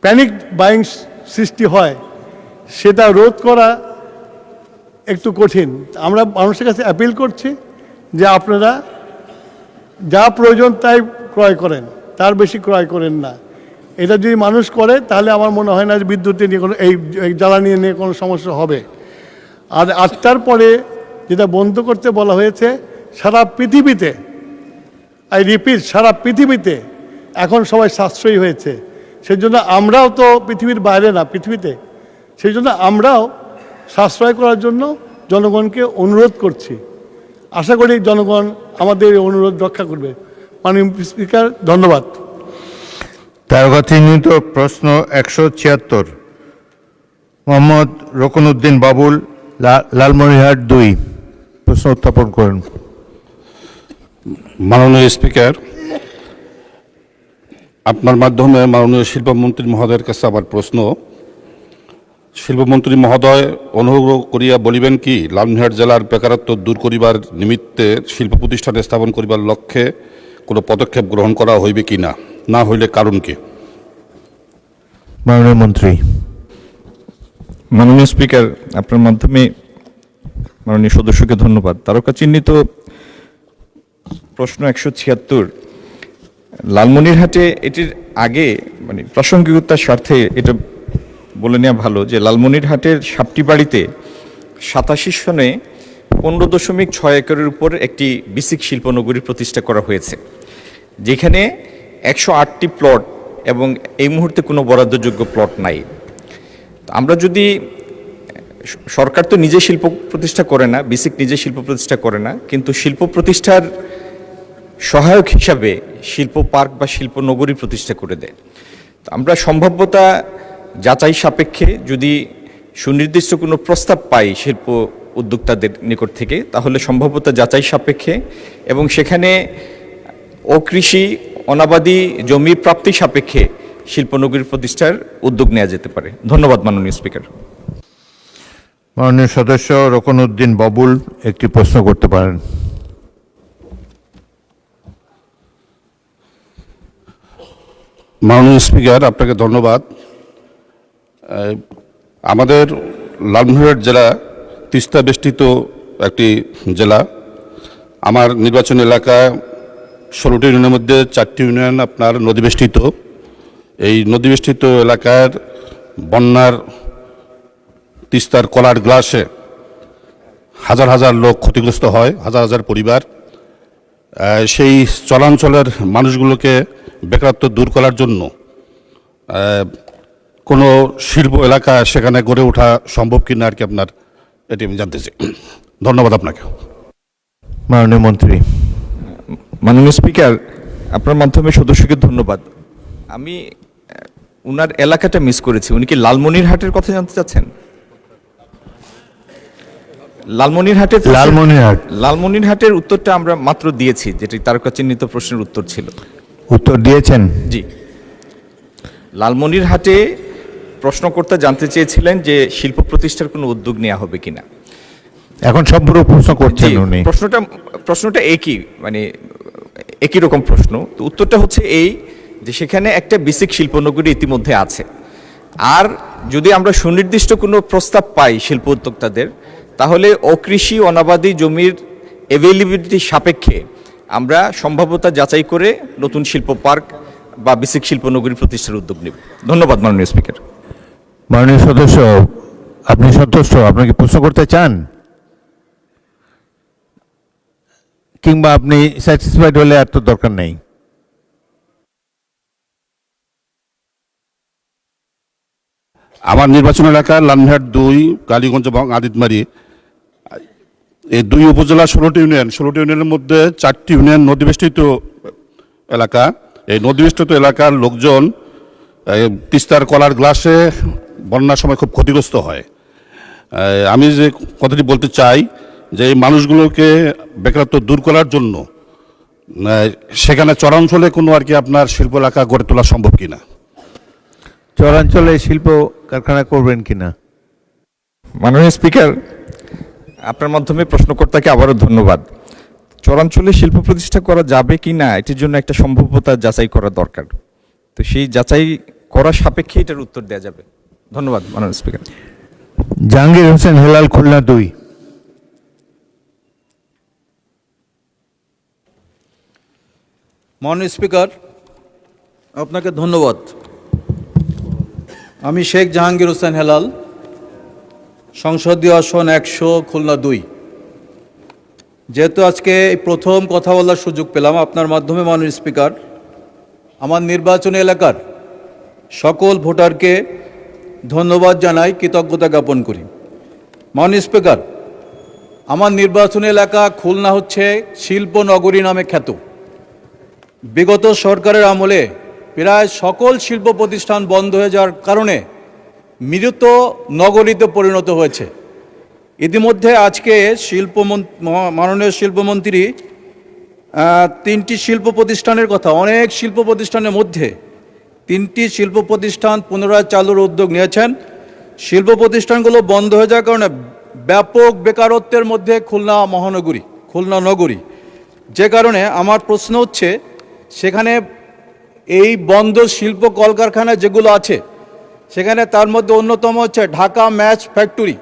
প্যানিক বাইং সৃষ্টি হয় সেটা রোধ করা একটু কঠিন। আমরা মানুষের কাছে অ্যাপিল করছি যে আপনারা যা প্রয়োজন তাই ক্রয় করেন, তার বেশি ক্রয় করেন না। এটা যদি মানুষ করে তাহলে আমার মনে হয় না যে বিদ্যুৎ নিয়ে কোনো এই জ্বালানি নিয়ে কোনো সমস্যা হবে। আর 8টার পরে যেটা বন্ধ করতে বলা হয়েছে, সারা পৃথিবীতে, আই রিপিট, সারা পৃথিবীতে এখন সবাই সাশ্রয়ী হয়েছে। সেই জন্য আমরাও তো পৃথিবীর বাইরে না, পৃথিবীতে, সেই জন্য আমরাও সাশ্রয় করার জন্য জনগণকে অনুরোধ করছি। আশা করি জনগণ আমাদের এই অনুরোধ রক্ষা করবে। মাননীয় স্পিকার, ধন্যবাদ। তারকাচিহ্নিত প্রশ্ন 176, মোহাম্মদ রকনউদ্দিন বাবুল, লালমনিরহাট 2। প্রশ্ন উত্থাপন করেন। মাননীয় স্পিকার, আপনার মাধ্যমে মাননীয় শিল্পমন্ত্রী মহোদয়ের কাছে আমার প্রশ্ন, শিল্পমন্ত্রী মহোদয় অনুগ্রহ করিয়া বলিবেন কি লালমনিরহাট জেলার বেকারত্ব দূর করিবার নিমিত্তে শিল্প প্রতিষ্ঠান স্থাপন করিবার লক্ষ্যে কোনো পদক্ষেপ গ্রহণ করা হইবে কি না, না হইলে কারণ কি? মাননীয় মন্ত্রী। মাননীয় স্পিকার, আপনার মাধ্যমে মাননীয় সদস্যকে ধন্যবাদ। তারকা চিহ্নিত প্রশ্ন 176, লালমনিরহাটে এটির আগে মানে প্রাসঙ্গিকতার স্বার্থে এটা বলে নেওয়া ভালো যে লালমনিরহাটের সাপটি বাড়িতে 87 সনে 15.6 একরের উপর একটি বিসিক শিল্পনগরী প্রতিষ্ঠা করা হয়েছে, যেখানে 108টি প্লট এবং এই মুহূর্তে কোনো বরাদ্দযোগ্য প্লট নাই। আমরা যদি সরকার তো নিজে শিল্প প্রতিষ্ঠা করে না, বিসিক নিজে শিল্প প্রতিষ্ঠা করে না, কিন্তু শিল্প প্রতিষ্ঠার সহায়ক হিসাবে শিল্প পার্ক বা শিল্প নগরী প্রতিষ্ঠা করে দেয়। আমরা সম্ভাব্যতা যাচাই সাপেক্ষে যদি সুনির্দিষ্ট কোনো প্রস্তাব পাই শিল্প উদ্যোক্তাদের নিকট থেকে, তাহলে সম্ভাব্যতা যাচাই সাপেক্ষে এবং সেখানে অকৃষি অনাবাদী জমি প্রাপ্তি সাপেক্ষে শিল্পনগরী প্রতিষ্ঠার উদ্যোগ নেওয়া যেতে পারে। ধন্যবাদ মাননীয় স্পিকার। মাননীয় সদস্য রকনউদ্দিন বাবুল একটি প্রশ্ন করতে পারেন। মাননীয় স্পিকার, আপনাকে ধন্যবাদ। আমাদের লালমনিরহাট জেলা তিস্তা বেষ্টিত একটি জেলা। আমার নির্বাচন এলাকায় 16টি ইউনিয়নের মধ্যে 4টি ইউনিয়ন আপনার নদীবেষ্টিত। এই নদীবেষ্টিত এলাকার বন্যার তিস্তার কলার গ্লাসে হাজার হাজার লোক ক্ষতিগ্রস্ত হয়, হাজার হাজার পরিবার। সেই চলাঞ্চলের মানুষগুলোকে বেকারত্ব দূর করার জন্য কোনো শিল্প এলাকা সেখানে গড়ে ওঠা সম্ভব কিনা আর কি আপনার এটি আমি জানতে চাই। ধন্যবাদ আপনাকে। মাননীয় মন্ত্রী। মাননীয় স্পিকার, আপনার মাধ্যমে সদস্যকে ধন্যবাদ। আমি উনার এলাকাটা মিস করেছি। উনি কি লালমনিরহাটের কথা জানতে চাচ্ছেন? লালমনিরহাটের উত্তরটা আমরা মাত্র দিয়েছি, যেটি তারকা চিহ্নিত প্রশ্নের উত্তর ছিল। উত্তর দিয়েছেন? জি। লালমনিরহাটে প্রশ্নকর্তা জানতে চেয়েছিলেন যে শিল্প প্রতিষ্ঠার কোনো উদ্যোগ নেওয়া হবে কিনা। এখন সম্পূর্ণ প্রশ্ন করছেন উনি। প্রশ্নটা একই, মানে একই রকম প্রশ্ন। তো উত্তরটা হচ্ছে এই যে সেখানে একটা বেসিক শিল্পনগরী ইতিমধ্যে আছে, আর যদি আমরা সুনির্দিষ্ট কোনো প্রস্তাব পাই শিল্প উদ্যোক্তাদের, তাহলে অকৃষি অনাবাদী জমির অ্যাভেলেবিলিটি সাপেক্ষে আমরা সম্ভাব্যতা যাচাই করে নতুন শিল্প পার্ক বা বেসিক শিল্পনগরী প্রতিষ্ঠার উদ্যোগ নেব। ধন্যবাদ মাননীয় স্পিকার। মাননীয় সদস্য, আপনি সন্তুষ্ট? আপনাকে প্রশ্ন করতে চান কিংবা আপনি স্যাটিসফাইড হলে আর তো দরকার নেই? আমার নির্বাচন এলাকা লালমনিরহাট 2, কালীগঞ্জ এবং আদিতমারি, এই 2 উপজেলা 16টি ইউনিয়নের মধ্যে 4টি ইউনিয়ন নদীবেষ্টিত এলাকা। এই নদীবেষ্টিত এলাকার লোকজন তিস্তার কলার গ্লাসে বন্যার সময় খুব ক্ষতিগ্রস্ত হয়। আমি যে কথাটি বলতে চাই যে এই মানুষগুলোকে বেকারত্ব দূর করার জন্য সেখানে চরাঞ্চলে কোনো আর কি আপনার শিল্প এলাকা গড়ে তোলা সম্ভব কিনা, চরাঞ্চলে শিল্প কারখানা করবেন কিনা? মাননীয় স্পিকার, আপনার মাধ্যমে প্রশ্নকর্তাকে আবারও ধন্যবাদ। চরাঞ্চলে শিল্প প্রতিষ্ঠা করা যাবে কি না এটির জন্য একটা সম্ভাব্যতা যাচাই করা দরকার। তো সেই যাচাই করা সাপেক্ষে এটার উত্তর দেওয়া যাবে। ধন্যবাদ মাননীয় স্পিকার। জাহাঙ্গীর হোসেন হেলাল, খুলনা 2। মাননীয় স্পিকার, আপনাকে ধন্যবাদ। আমি শেখ জাহাঙ্গীর হোসেন হেলাল, সংসদীয় আসন 100, খুলনা 2। যেহেতু আজকে এই প্রথম কথা বলার সুযোগ পেলাম আপনার মাধ্যমে, মাননীয় স্পিকার, আমার নির্বাচনী এলাকার সকল ভোটারকে ধন্যবাদ জানাই, কৃতজ্ঞতা জ্ঞাপন করি। মাননীয় স্পিকার, আমার নির্বাচনী এলাকা খুলনা হচ্ছে শিল্প নগরী নামে খ্যাত। বিগত সরকারের আমলে প্রায় সকল শিল্প প্রতিষ্ঠান বন্ধ হয়ে যাওয়ার কারণে মৃত নগরীতে পরিণত হয়েছে। ইতিমধ্যে আজকে মাননীয় শিল্পমন্ত্রী 3টি শিল্প প্রতিষ্ঠানের কথা, অনেক শিল্প প্রতিষ্ঠানের মধ্যে 3টি শিল্প প্রতিষ্ঠান পুনরায় চালুর উদ্যোগ নিয়েছেন। শিল্প প্রতিষ্ঠানগুলো বন্ধ হয়ে যাওয়ার কারণে ব্যাপক বেকারত্বের মধ্যে খুলনা নগরী, যে কারণে আমার প্রশ্ন হচ্ছে সেখানে এই বন্ধ শিল্প কলকারখানা যেগুলো আছে সেখানে তার মধ্যে অন্যতম হচ্ছে ঢাকা ম্যাচ ফ্যাক্টরি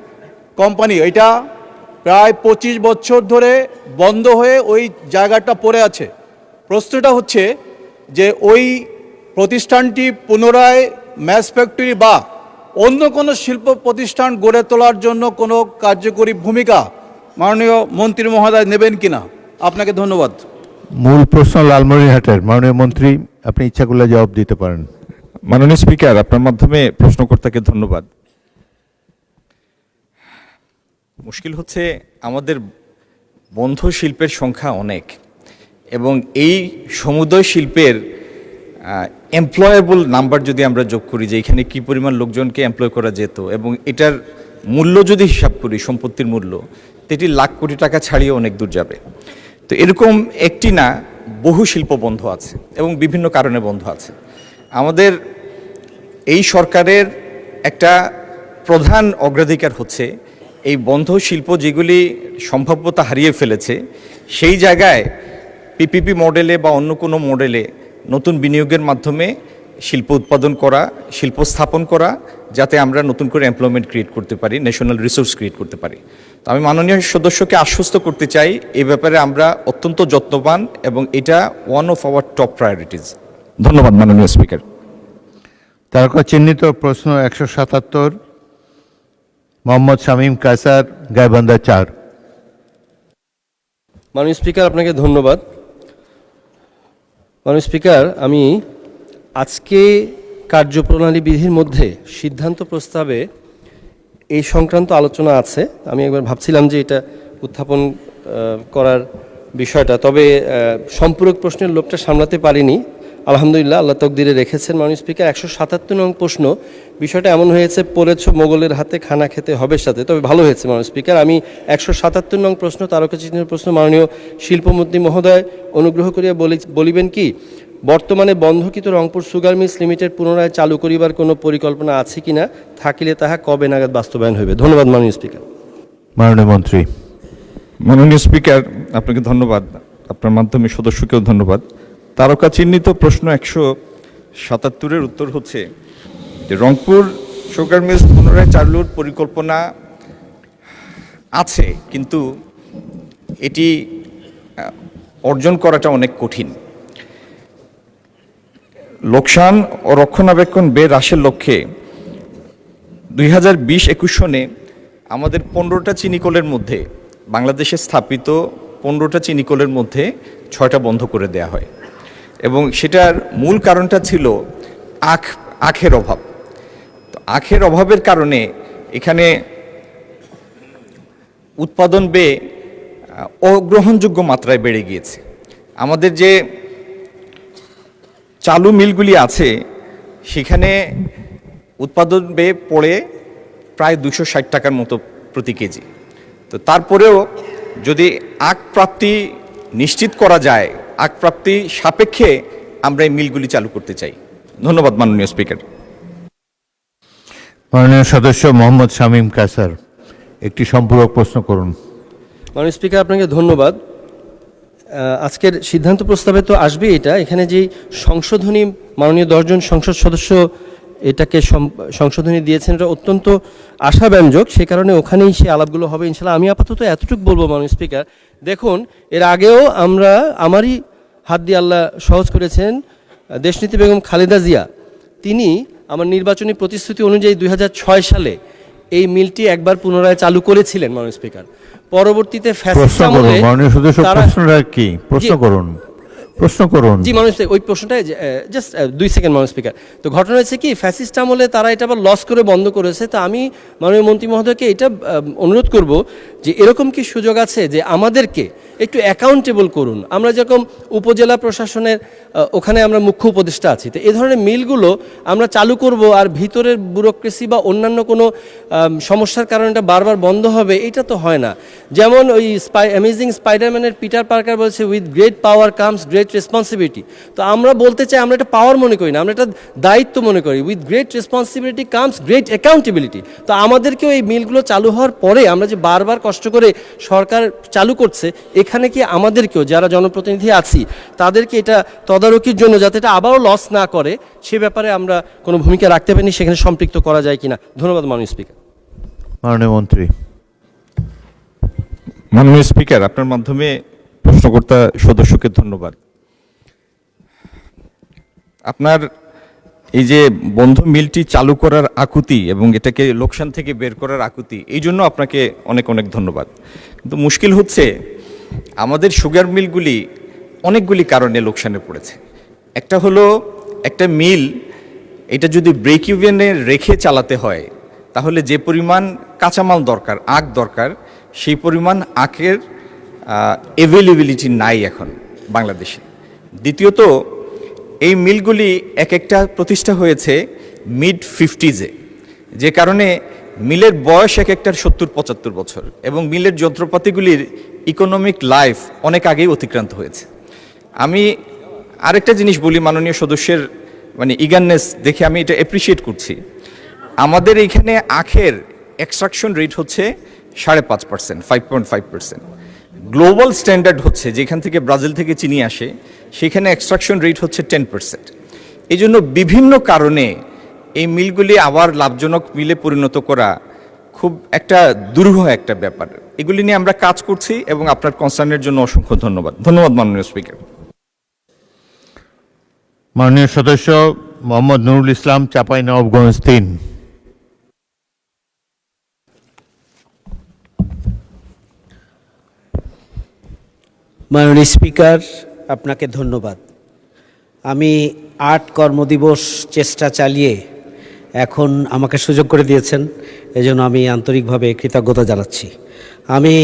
কোম্পানি। এটা প্রায় 25 বছর ধরে বন্ধ হয়ে ওই জায়গাটা পড়ে আছে। প্রশ্নটা হচ্ছে যে ওই প্রতিষ্ঠানটি পুনরায় ম্যাচ ফ্যাক্টরি বা অন্য কোনো শিল্প প্রতিষ্ঠান গড়ে তোলার জন্য কোনো কার্যকরী ভূমিকা মাননীয় মন্ত্রী মহোদয় নেবেন কিনা? আপনাকে ধন্যবাদ। মূল প্রশ্ন লালমনিরহাটের। মাননীয় মন্ত্রী, আপনি ইচ্ছা করলে জবাব দিতে পারেন। মাননীয় স্পিকার, আপনার মাধ্যমে প্রশ্নকর্তাকে ধন্যবাদ। মুশকিল হচ্ছে আমাদের বন্ধ শিল্পের সংখ্যা অনেক, এবং এই সমুদয় শিল্পের এমপ্লয়েবল নাম্বার যদি আমরা যোগ করি যে এখানে কী পরিমাণ লোকজনকে এমপ্লয় করা যেত, এবং এটার মূল্য যদি হিসাব করি, সম্পত্তির মূল্য, এটি লাখ কোটি টাকা ছাড়িয়ে অনেক দূর যাবে। তো এরকম একটি না, বহু শিল্প বন্ধ আছে এবং বিভিন্ন কারণে বন্ধ আছে। আমাদের এই সরকারের একটা প্রধান অগ্রাধিকার হচ্ছে এই বন্ধ শিল্প যেগুলি সম্ভাব্যতা হারিয়ে ফেলেছে সেই জায়গায় পিপিপি মডেলে বা অন্য কোনো মডেলে নতুন বিনিয়োগের মাধ্যমে শিল্প উৎপাদন করা, শিল্প স্থাপন করা, যাতে আমরা নতুন করে এমপ্লয়মেন্ট ক্রিয়েট করতে পারি, ন্যাশনাল রিসোর্স ক্রিয়েট করতে পারি। তো আমি মাননীয় সদস্যকে আশ্বস্ত করতে চাই, এই ব্যাপারে আমরা অত্যন্ত যত্নবান এবং এটা one of our top priorities. ধন্যবাদ মাননীয় স্পিকার। তারকা চিহ্নিত প্রশ্ন 177, মোহাম্মদ শামীম কায়সার, গাইবান্ধা 4। মাননীয় স্পিকার, আপনাকে ধন্যবাদ। মাননীয় স্পিকার, আমি আজকে কার্যপ্রণালী বিধির মধ্যে সিদ্ধান্ত প্রস্তাবে এই সংক্রান্ত আলোচনা আছে। আমি একবার ভাবছিলাম যে এটা উত্থাপন করার বিষয়টা, তবে সম্পূরক প্রশ্নের লোভটা সামলাতে পারিনি। আলহামদুলিল্লাহ, আল্লাহ তকদিরে রেখেছেন। মাননীয় স্পিকার, 177 নং প্রশ্ন, বিষয়টা এমন হয়েছে পড়েছ মোগলের হাতে খানা খেতে হবে সাথে, তবে ভালো হয়েছে মাননীয় স্পিকার। আমি 177 নং প্রশ্ন, তারকা চিহ্নের প্রশ্ন, মাননীয় শিল্পমন্ত্রী মহোদয় অনুগ্রহ করিয়া বলিবেন কি বর্তমানে বন্ধকিত রংপুর সুগার মিলস লিমিটেড পুনরায় চালু করিবার কোনো পরিকল্পনা আছে কিনা, থাকিলে তাহা কবে নাগাদ বাস্তবায়ন হইবে? ধন্যবাদ মাননীয় স্পিকার। মাননীয় মন্ত্রী। মাননীয় স্পিকার, আপনাকে ধন্যবাদ। আপনার মাধ্যমে সদস্যকেও ধন্যবাদ। তারকা চিহ্নিত প্রশ্ন 177-এর উত্তর হচ্ছে যে রংপুর সুগার মিলস পুনরায় চালুর পরিকল্পনা আছে, কিন্তু এটি অর্জন করাটা অনেক কঠিন। লোকসান ও রক্ষণাবেক্ষণ ব্যয় হ্রাসের লক্ষ্যে 2020-21 সনে আমাদের 15টা চিনিকলের মধ্যে, বাংলাদেশে স্থাপিত 15টা চিনিকলের মধ্যে 6টা বন্ধ করে দেয়া হয়, এবং সেটার মূল কারণটা ছিল আখের অভাব। তো আখের অভাবের কারণে এখানে উৎপাদন ব্যয় অগ্রহণযোগ্য মাত্রায় বেড়ে গিয়েছে। আমাদের যে চালু মিলগুলি আছে সেখানে উৎপাদন ব্যয় পড়ে প্রায় 260 টাকার মতো প্রতি কেজি। তো তারপরেও যদি আখ প্রাপ্তি নিশ্চিত করা যায়, আখ প্রাপ্তি সাপেক্ষে আমরা এই মিলগুলি চালু করতে চাই। ধন্যবাদ মাননীয় স্পিকার। মাননীয় সদস্য মোহাম্মদ শামীম কায়সার, একটি সম্পূরক প্রশ্ন করুন। মাননীয় স্পিকার, আপনাকে ধন্যবাদ। আজকের সিদ্ধান্ত প্রস্তাবে তো আসবে এটা, এখানে যেই সংশোধনী মাননীয় 10 জন সংসদ সদস্য এটাকে সংশোধনী দিয়েছেন, এটা অত্যন্ত আশাব্যঞ্জক। সে কারণে ওখানেই সে আলাপগুলো হবে ইনশাল্লাহ। আমি আপাতত এতটুকু বলবো মাননীয় স্পিকার, দেখুন এর আগেও আমারই হাত দিয়ে আল্লাহ সহজ করেছেন দেশনীতি বেগম খালেদা জিয়া, তিনি আমার নির্বাচনী প্রতিশ্রুতি অনুযায়ী 2006 সালে এই মিলটি একবার পুনরায় চালু করেছিলেন মাননীয় স্পিকার। পরবর্তীতে ফ্যাসিস্ট আমলে জি মাননীয় স্পিকার, ওই প্রশ্নটাই জাস্ট 2 সেকেন্ড মাননীয় স্পিকার। তো ঘটনা হয়েছে কি, ফ্যাসিস্ট আমলে তারা এটা আবার লস করে বন্ধ করেছে। তো আমি মাননীয় মন্ত্রী মহোদয়কে এটা অনুরোধ করব যে এরকম কি সুযোগ আছে যে আমাদেরকে একটু অ্যাকাউন্টেবল করুন। আমরা যেরকম উপজেলা প্রশাসনের ওখানে আমরা মুখ্য উপদেষ্টা আছি, তো এই ধরনের মিলগুলো আমরা চালু করব আর ভিতরের ব্যুরোক্রেসি বা অন্যান্য কোনো সমস্যার কারণে এটা বারবার বন্ধ হবে, এটা তো হয় না। যেমন ওই অ্যামেজিং স্পাইডারম্যানের পিটার পার্কার বলছে, with great power comes great responsibility. তো আমরা বলতে চাই, আমরা এটা পাওয়ার মনে করি না, আমরা এটা দায়িত্ব মনে করি। With great responsibility comes great accountability. তো আমাদেরকেও এই মিলগুলো চালু হওয়ার পরে আমরা যে বারবার কষ্ট করে সরকার চালু করছে, এখানে কি আমাদেরকেও যারা জনপ্রতিনিধি আছি তাদেরকে এটা তদারকির জন্য যাতে এটা আবারও লস না করে সে ব্যাপারে আমরা কোনো ভূমিকা রাখতে পারি, সেখানে সম্পৃক্ত করা যায় কিনা। ধন্যবাদ মাননীয় স্পিকার। মাননীয় মন্ত্রী। মাননীয় স্পিকার, আপনার মাধ্যমে প্রশ্নকর্তা সদস্যকে ধন্যবাদ। আপনার এই যে বন্ধ মিলটি চালু করার আকুতি এবং এটাকে লোকসান থেকে বের করার আকুতি, এই জন্য আপনাকে অনেক অনেক ধন্যবাদ। কিন্তু মুশকিল হচ্ছে আমাদের সুগার মিলগুলি অনেকগুলি কারণে লোকসানে পড়েছে। একটা হলো, একটা মিল এটা যদি ব্রেক ইভেনে রেখে চালাতে হয় তাহলে যে পরিমাণ কাঁচামাল দরকার, আখ দরকার, সেই পরিমাণ আখের অ্যাভেলেবিলিটি নাই এখন বাংলাদেশে। দ্বিতীয়ত, এই মিলগুলি এক একটা প্রতিষ্ঠা হয়েছে মিড 50s-এ, যে কারণে মিলের বয়স এক একটার 70-75 বছর এবং মিলের যন্ত্রপাতিগুলির ইকোনমিক লাইফ অনেক আগেই অতিক্রান্ত হয়েছে। আমি আরেকটা জিনিস বলি, মাননীয় সদস্যের মানে ইগারনেস দেখে আমি এটা অ্যাপ্রিসিয়েট করছি। আমাদের এইখানে আখের এক্সট্রাকশন রেট হচ্ছে 5.5%, 5.5%। গ্লোবাল স্ট্যান্ডার্ড হচ্ছে যেখান থেকে ব্রাজিল থেকে চিনি আসে, সেখানে এক্সট্রাকশন রেট হচ্ছে 10%। এই জন্য বিভিন্ন কারণে এই মিলগুলি আবার লাভজনক মিলে পরিণত করা খুব একটা দুরূহ একটা ব্যাপার। এগুলি নিয়ে আমরা কাজ করছি এবং আপনার কনসার্নের জন্য অসংখ্য ধন্যবাদ। ধন্যবাদ মাননীয় স্পিকার। মাননীয় সদস্য মোহাম্মদ নুরুল ইসলাম, চাঁপাইনবাবগঞ্জ 3। মাননীয় স্পিকার, আপনাকে ধন্যবাদ। আমি 8 কর্মদিবস চেষ্টা চালিয়ে এখন আমাকে সুযোগ করে দিয়েছেন, এজন্য আমি আন্তরিকভাবে কৃতজ্ঞতা জানাচ্ছি। আমি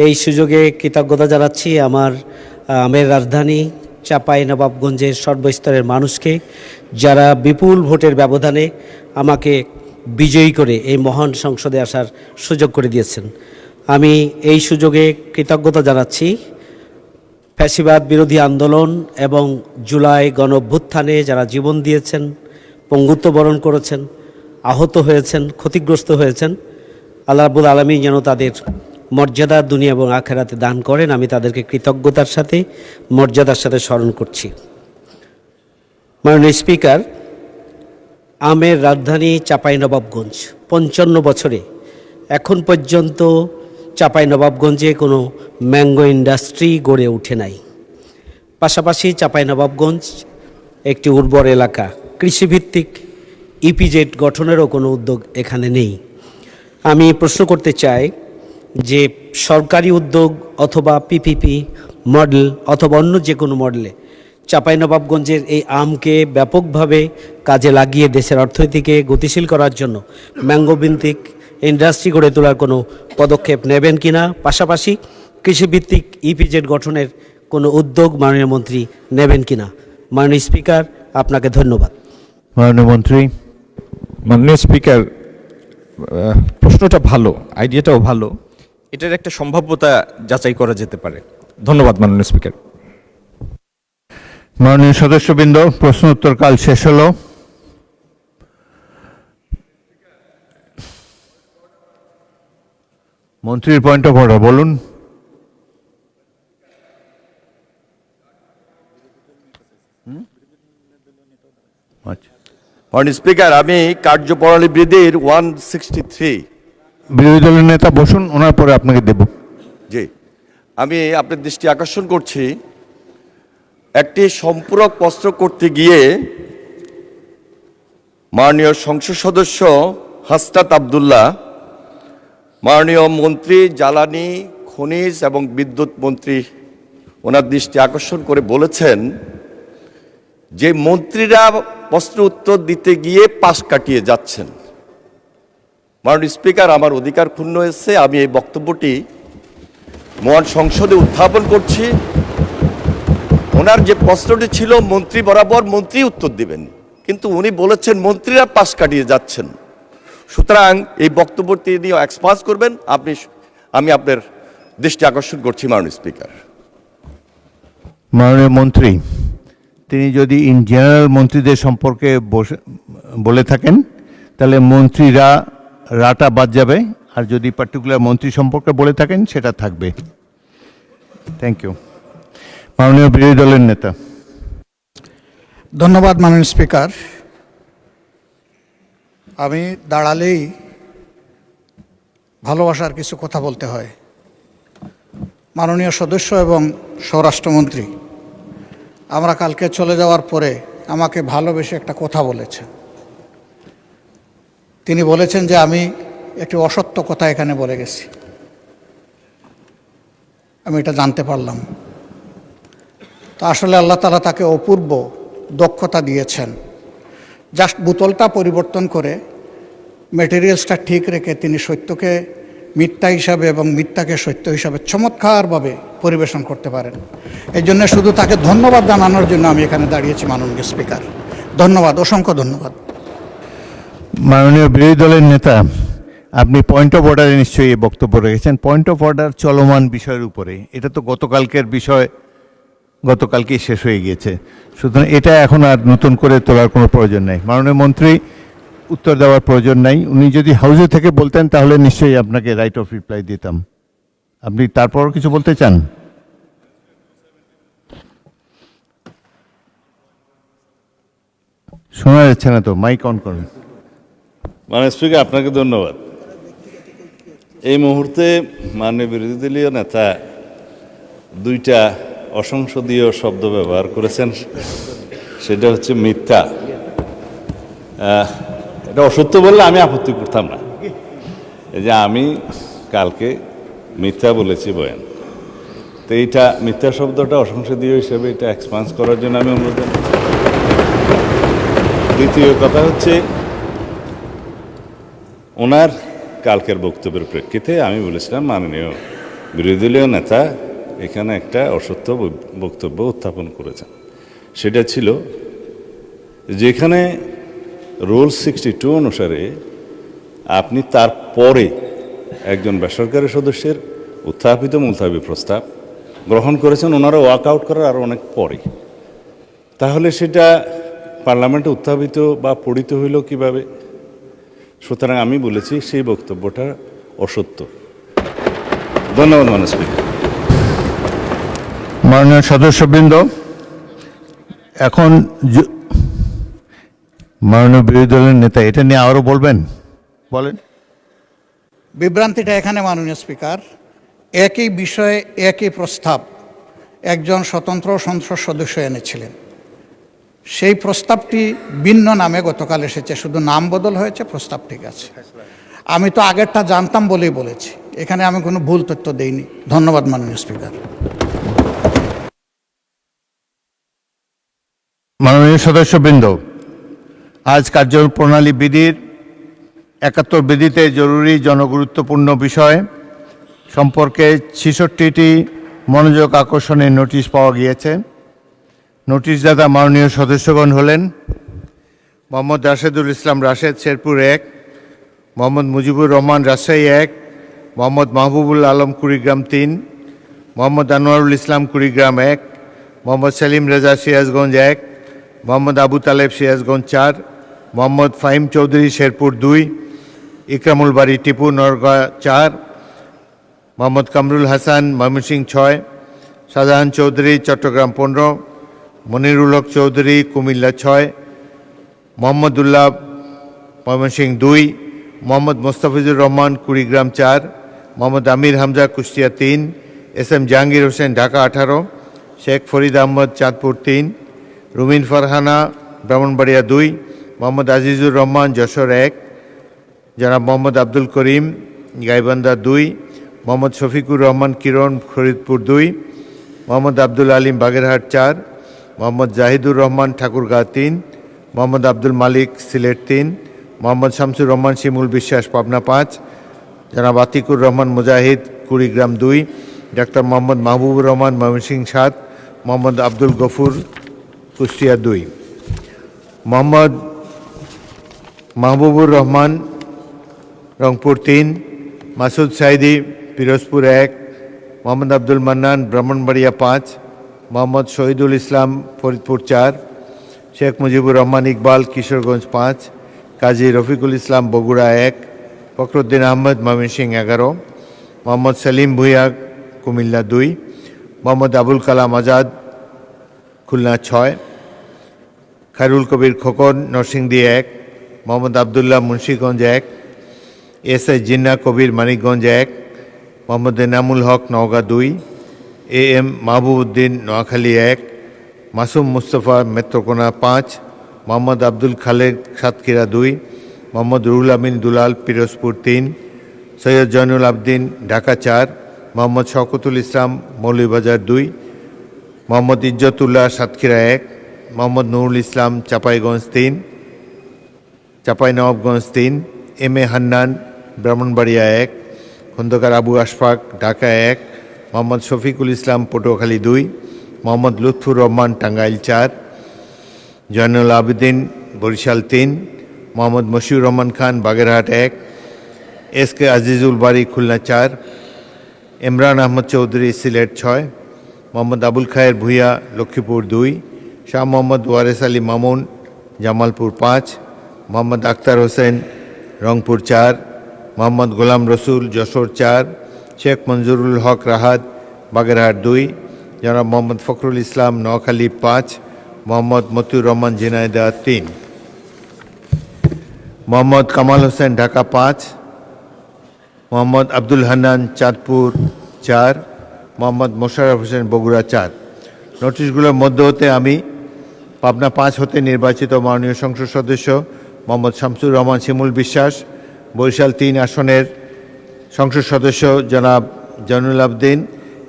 এই সুযোগে কৃতজ্ঞতা জানাচ্ছি আমের রাজধানী চাঁপাইনবাবগঞ্জের সর্বস্তরের মানুষকে, যারা বিপুল ভোটের ব্যবধানে আমাকে বিজয়ী করে এই মহান সংসদে আসার সুযোগ করে দিয়েছেন। আমি এই সুযোগে কৃতজ্ঞতা জানাচ্ছি ফ্যাসিবাদ বিরোধী আন্দোলন এবং জুলাই গণঅভ্যুত্থানে যারা জীবন দিয়েছেন, পঙ্গুত্ব বরণ করেছেন, আহত হয়েছেন, ক্ষতিগ্রস্ত হয়েছেন। আল্লাহ রাব্বুল আলামিন যেন তাদের মর্যাদা দুনিয়া এবং আখিরাতে দান করেন, আমি তাদেরকে কৃতজ্ঞতার সাথে মর্যাদার সাথে স্মরণ করছি। মাননীয় স্পিকার, আমের রাজধানী চাঁপাইনবাবগঞ্জ 55 বছরে এখন পর্যন্ত চাঁপাইনবাবগঞ্জে কোনো ম্যাঙ্গো ইন্ডাস্ট্রি গড়ে ওঠে নাই। পাশাপাশি চাঁপাইনবাবগঞ্জ একটি উর্বর এলাকা, কৃষিভিত্তিক ইপিজেড গঠনেরও কোনো উদ্যোগ এখানে নেই। আমি প্রশ্ন করতে চাই যে সরকারি উদ্যোগ অথবা পিপিপি মডেল অথবা অন্য যে কোনো মডেলে চাঁপাইনবাবগঞ্জের এই আমকে ব্যাপকভাবে কাজে লাগিয়ে দেশের অর্থনীতিকে গতিশীল করার জন্য ম্যাঙ্গো ভিত্তিক ইন্ডাস্ট্রি গড়ে তোলার কোনো পদক্ষেপ নেবেন কিনা, পাশাপাশি কৃষিভিত্তিক ইপিজেড গঠনের কোনো উদ্যোগ মাননীয় মন্ত্রী নেবেন কিনা। মাননীয় স্পিকার, আপনাকে ধন্যবাদ। মাননীয় মন্ত্রী। মাননীয় স্পিকার, প্রশ্নটা ভালো, আইডিয়াটাও ভালো, এটার একটা সম্ভাব্যতা যাচাই করা যেতে পারে। ধন্যবাদ মাননীয় স্পিকার। মাননীয় সদস্যবৃন্দ, প্রশ্ন উত্তরকাল শেষ হলো। মন্ত্রীর পয়েন্ট অফ অর্ডার বলুন। মাননীয় স্পিকার, আমি কার্যপ্রণালী বৃদ্ধির 163। বিরোধী দলের নেতা বসুন, ওনার পরে আপনাকে দেব। জি, আমি আপনার দৃষ্টি আকর্ষণ করছি, একটি সম্পূরক প্রশ্ন করতে গিয়ে মাননীয় সংসদ সদস্য হাসনাত আব্দুল্লাহ, মাননীয় মন্ত্রী জ্বালানি, খনিজ এবং বিদ্যুৎ মন্ত্রী, ওনার দৃষ্টি আকর্ষণ করে বলেছেন যে মন্ত্রীরা প্রশ্ন উত্তর দিতে গিয়ে পাশ কাটিয়ে যাচ্ছেন। মাননীয় স্পিকার, আমার অধিকার ক্ষুণ্ণ হয়েছে, আমি এই বক্তব্যটি মহান সংসদে উত্থাপন করছি। ওনার যে প্রশ্নটি ছিল মন্ত্রী বরাবর মন্ত্রী উত্তর দিবেন, কিন্তু উনি বলেছেন মন্ত্রীরা পাশ কাটিয়ে যাচ্ছেন। সুতরাং এই বক্তব্যটি নিয়ে এক্সপান্স করবেন আমি আপনার দৃষ্টি আকর্ষণ করছি মাননীয় স্পিকার। মাননীয় মন্ত্রী, তিনি যদি ইন জেনারেল মন্ত্রীদের সম্পর্কে বলে থাকেন তাহলে মন্ত্রীরা রাটা বাদ যাবে, আর যদি পার্টিকুলার মন্ত্রী সম্পর্কে বলে থাকেন সেটা থাকবে। Thank you. মাননীয় বিরোধী দলের নেতা। ধন্যবাদ মাননীয় স্পিকার। আমি দাঁড়ালেই ভালোবাসার কিছু কথা বলতে হয়। মাননীয় সদস্য এবং স্বরাষ্ট্রমন্ত্রী আমরা কালকে চলে যাওয়ার পরে আমাকে ভালোবেসে একটা কথা বলেছেন। তিনি বলেছেন যে আমি একটি অসত্য কথা এখানে বলে গেছি। আমি এটা জানতে পারলাম। তো আসলে আল্লাহ তাআলা তাকে অপূর্ব দক্ষতা দিয়েছেন। জাস্ট বোতলটা পরিবর্তন করে মেটেরিয়ালসটা ঠিক রেখে তিনি সত্যকে মিথ্যা হিসাবে এবং মিথ্যাকে সত্য হিসাবে চমৎকারভাবে পরিবেশন করতে পারেন। এই জন্য শুধু তাকে ধন্যবাদ জানানোর জন্য আমি এখানে দাঁড়িয়েছি মাননীয় স্পিকার। ধন্যবাদ, অসংখ্য ধন্যবাদ। মাননীয় বিরোধী দলের নেতা, আপনি পয়েন্ট অফ অর্ডারে নিশ্চয়ই এই বক্তব্য রেখেছেন। পয়েন্ট অফ অর্ডার চলমান বিষয়ের উপরে, এটা তো গতকালকের বিষয়, গতকালকেই শেষ হয়ে গিয়েছে, সুতরাং এটা এখন আর নতুন করে তোলার কোনো প্রয়োজন নেই। মাননীয় মন্ত্রী, উত্তর দেওয়ার প্রয়োজন নাই। উনি যদি হাউসে থেকে বলতেন তাহলে নিশ্চয়ই আপনাকে রাইট অফ রিপ্লাই দিতাম। আপনি তারপর কিছু বলতে চান? শোনা যাচ্ছে না তো, মাইক অন করুন। মাননীয় স্পিকার, আপনাকে ধন্যবাদ। এই মুহূর্তে মাননীয় বিরোধী দলীয় নেতা দুইটা অসংসদীয় শব্দ ব্যবহার করেছেন, সেটা হচ্ছে মিথ্যা। এটা অসত্য বললে আমি আপত্তি করতাম না। এই যে আমি কালকে মিথ্যা বলেছি বয়ান, তো এইটা মিথ্যা শব্দটা অসংসদীয় হিসেবে এটা এক্সপান্স করার জন্য আমি অনুরোধ জানাই। দ্বিতীয় কথা হচ্ছে, ওনার কালকের বক্তব্যের প্রেক্ষিতে আমি বলেছিলাম মাননীয় বিরোধী দলীয় নেতা এখানে একটা অসত্য বক্তব্য উত্থাপন করেছেন। সেটা ছিল যেখানে রুল 62 অনুসারে আপনি তারপরে একজন বেসরকারি সদস্যের উত্থাপিত মুলতাবি প্রস্তাব গ্রহণ করেছেন, ওনারা ওয়াক আউট করার আরও অনেক পরে, তাহলে সেটা পার্লামেন্টে উত্থাপিত বা পড়িত হইল কিভাবে? সুতরাং আমি বলেছি সেই বক্তব্যটা অসত্য। ধন্যবাদ মাননীয় স্পিকার। মাননীয় সদস্যবৃন্দ, এখন মাননীয় বিরোধী দলের নেতা এটা নিয়ে আরও বলবেন, বলেন। বিভ্রান্তিটা এখানে মাননীয় স্পিকার, একই বিষয়ে একই প্রস্তাব একজন স্বতন্ত্র সংসদ সদস্য এনেছিলেন। সেই প্রস্তাবটি ভিন্ন নামে গতকাল এসেছে, শুধু নাম বদল হয়েছে, প্রস্তাব ঠিক আছে। আমি তো আগেরটা জানতাম বলেই বলেছি, এখানে আমি কোনো ভুল তথ্য দেইনি। ধন্যবাদ মাননীয় স্পিকার। মাননীয় সদস্যবৃন্দ, আজ কার্যপ্রণালী বিধির 71 বিধিতে জরুরি জনগুরুত্বপূর্ণ বিষয় সম্পর্কে 66টি মনোযোগ আকর্ষণের নোটিশ পাওয়া গিয়েছে। নোটিশদাতা মাননীয় সদস্যগণ হলেন মোহাম্মদ রাশেদুল ইসলাম রাশেদ, শেরপুর 1; মোহাম্মদ মুজিবুর রহমান, রাজশাহী 1; মোহাম্মদ মাহবুবুল আলম, কুড়িগ্রাম 3; মোহাম্মদ আনোয়ারুল ইসলাম, কুড়িগ্রাম 1; মোহাম্মদ সেলিম রেজা, সিরাজগঞ্জ 1; মোহাম্মদ আবু তালেব, সিরাজগঞ্জ 4; মোহাম্মদ ফাহিম চৌধুরী, শেরপুর 2; ইকরামুল বাড়ি, টিপু, নরগাঁ 4; মোহাম্মদ কামরুল হাসান, ময়মনসিংহ 6; শাহজাহান চৌধুরী, চট্টগ্রাম 15; মনিরুল হক চৌধুরী, কুমিল্লা 6; মোহাম্মদুল্লাহ, ময়মনসিংহ 2; মোহাম্মদ মোস্তাফিজুর রহমান, কুড়িগ্রাম 4; মোহাম্মদ আমির হামজা, কুষ্টিয়া 3; SM জাহাঙ্গীর হোসেন, ঢাকা 18; শেখ ফরিদ আহমদ, চাঁদপুর 3; রুমিন ফারহানা, ব্রাহ্মণবাড়িয়া 2; মোহাম্মদ আজিজুর রহমান, যশোর 1; জনাব মোহাম্মদ আব্দুল করিম, গাইবান্ধা 2; মোহাম্মদ শফিকুর রহমান, কিরণ, ফরিদপুর 2; মোহাম্মদ আব্দুল আলিম, বাগেরহাট 4; মোহাম্মদ জাহিদুর রহমান, ঠাকুরগাঁ 3; মোহাম্মদ আব্দুল মালিক, সিলেট 3; মোহাম্মদ শামসুর রহমান, শিমুল বিশ্বাস, পাবনা 5; জনাব আতিকুর রহমান মুজাহিদ, Kurigram 2; doctor Mohammad Mahbubur Rahman Mymensingh ৭, Mohammad Abdul Gafur Kushtia ২, Mohammad Mahbubur Rahman Rangpur ৩, Masud Sayeedi Pirojpur ১, Mohammad Abdul Mannan Brahmanbaria ৫, Mohammad Shahidul Islam Faridpur ৪, Sheikh Mujibur Rahman Iqbal Kishoreganj ৫, Kazi Rafiqul Islam Bogura ১, Fakhruddin Ahmad Mymensingh ১১, Mohammad Selim Bhuiyan Comilla ২, Mohammad Abul Kalam Azad Khulna ৬, Khairul Kabir Khokon Narsingdi ১, Mohammad Abdullah Munshiganj ১, S Jinnah Kabir Manikganj ১, Mohammad Enamul Haque Naogaon ২, M Mahbub Uddin Noakhali ১, Masum Mustafa Netrokona ৫, Mohammad Abdul Khaleque Satkhira ২, Mohammad Ruhul Amin Dulal Pirojpur ৩, Syed Joynul Abedin Dhaka ৪, Mohammad Shawkatul Islam Moulvibazar ২, Mohammad Ijjatullah Satkhira ১, Mohammad Nurul Islam Chapainawabganj ৩, M A Hannan Brahmanbaria ১, Khondokar Abu Ashfaq Dhaka ১, Mohammad Shafiqul Islam Patuakhali ২, Mohammad Lutfur Rahman Tangail ৪, Zainul Abedin Barishal ৩, Mohammad Moshiur Rahman Khan Bagerhat ১, S K Azizul বারী খুলনা ৪, ইমরান আহমদ চৌধুরী সিলেট ৬, মোহাম্মদ আবুল খায়ের ভূঁইয়া লক্ষ্মীপুর ২, শাহ মোহাম্মদ ওয়ারেস আলী মামুন জামালপুর ৫, মোহাম্মদ আখতার হোসেন রংপুর ৪, মোহাম্মদ গোলাম রসুল যশোর ৪, শেখ মঞ্জুরুল হক রাহাত বাগেরহাট ২, জনাব মোহাম্মদ ফখরুল ইসলাম নোয়াখালী ৫, মোহাম্মদ মতিউর রহমান ঝিনাইদহ ৩, মোহাম্মদ কামাল হোসেন ঢাকা ৫, মোহাম্মদ আব্দুল হান্নান চাঁদপুর ৪, মোহাম্মদ মোশাররফ হোসেন বগুড়া ৪। নোটিশগুলোর মধ্য হতে আমি পাবনা ৫ হতে নির্বাচিত মাননীয় সংসদ সদস্য মোহাম্মদ শামসুর রহমান শিমুল বিশ্বাস, বরিশাল ৩ আসনের সংসদ সদস্য জনাব জয়নুল আবদিন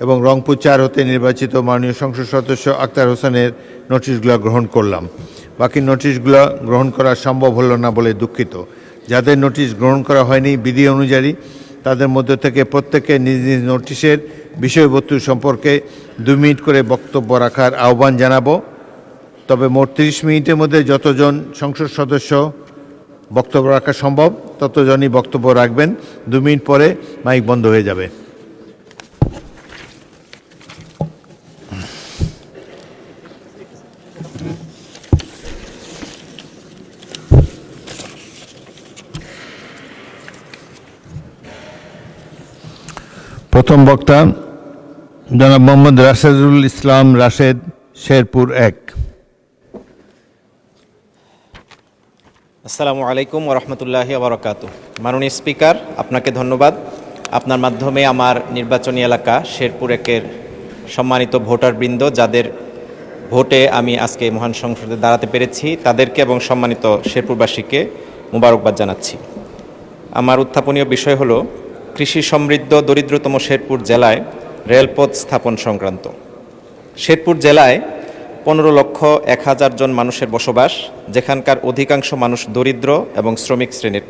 এবং রংপুর ৪ হতে নির্বাচিত মাননীয় সংসদ সদস্য আক্তার হোসেনের নোটিশগুলো গ্রহণ করলাম। বাকি নোটিশগুলো গ্রহণ করা সম্ভব হলো না বলে দুঃখিত। যাদের নোটিশ গ্রহণ করা হয়নি বিধি অনুযায়ী তাদের মধ্য থেকে প্রত্যেকে নিজ নিজ নোটিশের বিষয়বস্তু সম্পর্কে 2 মিনিট করে বক্তব্য রাখার আহ্বান জানাবো। তবে মোট 30 মিনিটের মধ্যে যতজন সংসদ সদস্য বক্তব্য রাখা সম্ভব ততজনই বক্তব্য রাখবেন। 2 মিনিট পরে মাইক বন্ধ হয়ে যাবে। প্রথম বক্তা জনাব মোহাম্মদ রাশেদুল ইসলাম রাশেদ, শেরপুর 1। আসসালামু আলাইকুম ওরহমতুল্লাহি ওবরাকাতুহু। মাননীয় স্পিকার, আপনাকে ধন্যবাদ। আপনার মাধ্যমে আমার নির্বাচনী এলাকা শেরপুর 1-এর সম্মানিত ভোটারবৃন্দ, যাদের ভোটে আমি আজকে মহান সংসদে দাঁড়াতে পেরেছি, তাদেরকে এবং সম্মানিত শেরপুরবাসীকে মোবারকবাদ জানাচ্ছি। আমার উত্থাপনীয় বিষয় হলো কৃষি সমৃদ্ধ দরিদ্রতম শেরপুর জেলায় রেলপথ স্থাপন সংক্রান্ত। শেরপুর জেলায় 15,01,000 জন মানুষের বসবাস, যেখানকার অধিকাংশ মানুষ দরিদ্র এবং শ্রমিক শ্রেণীর।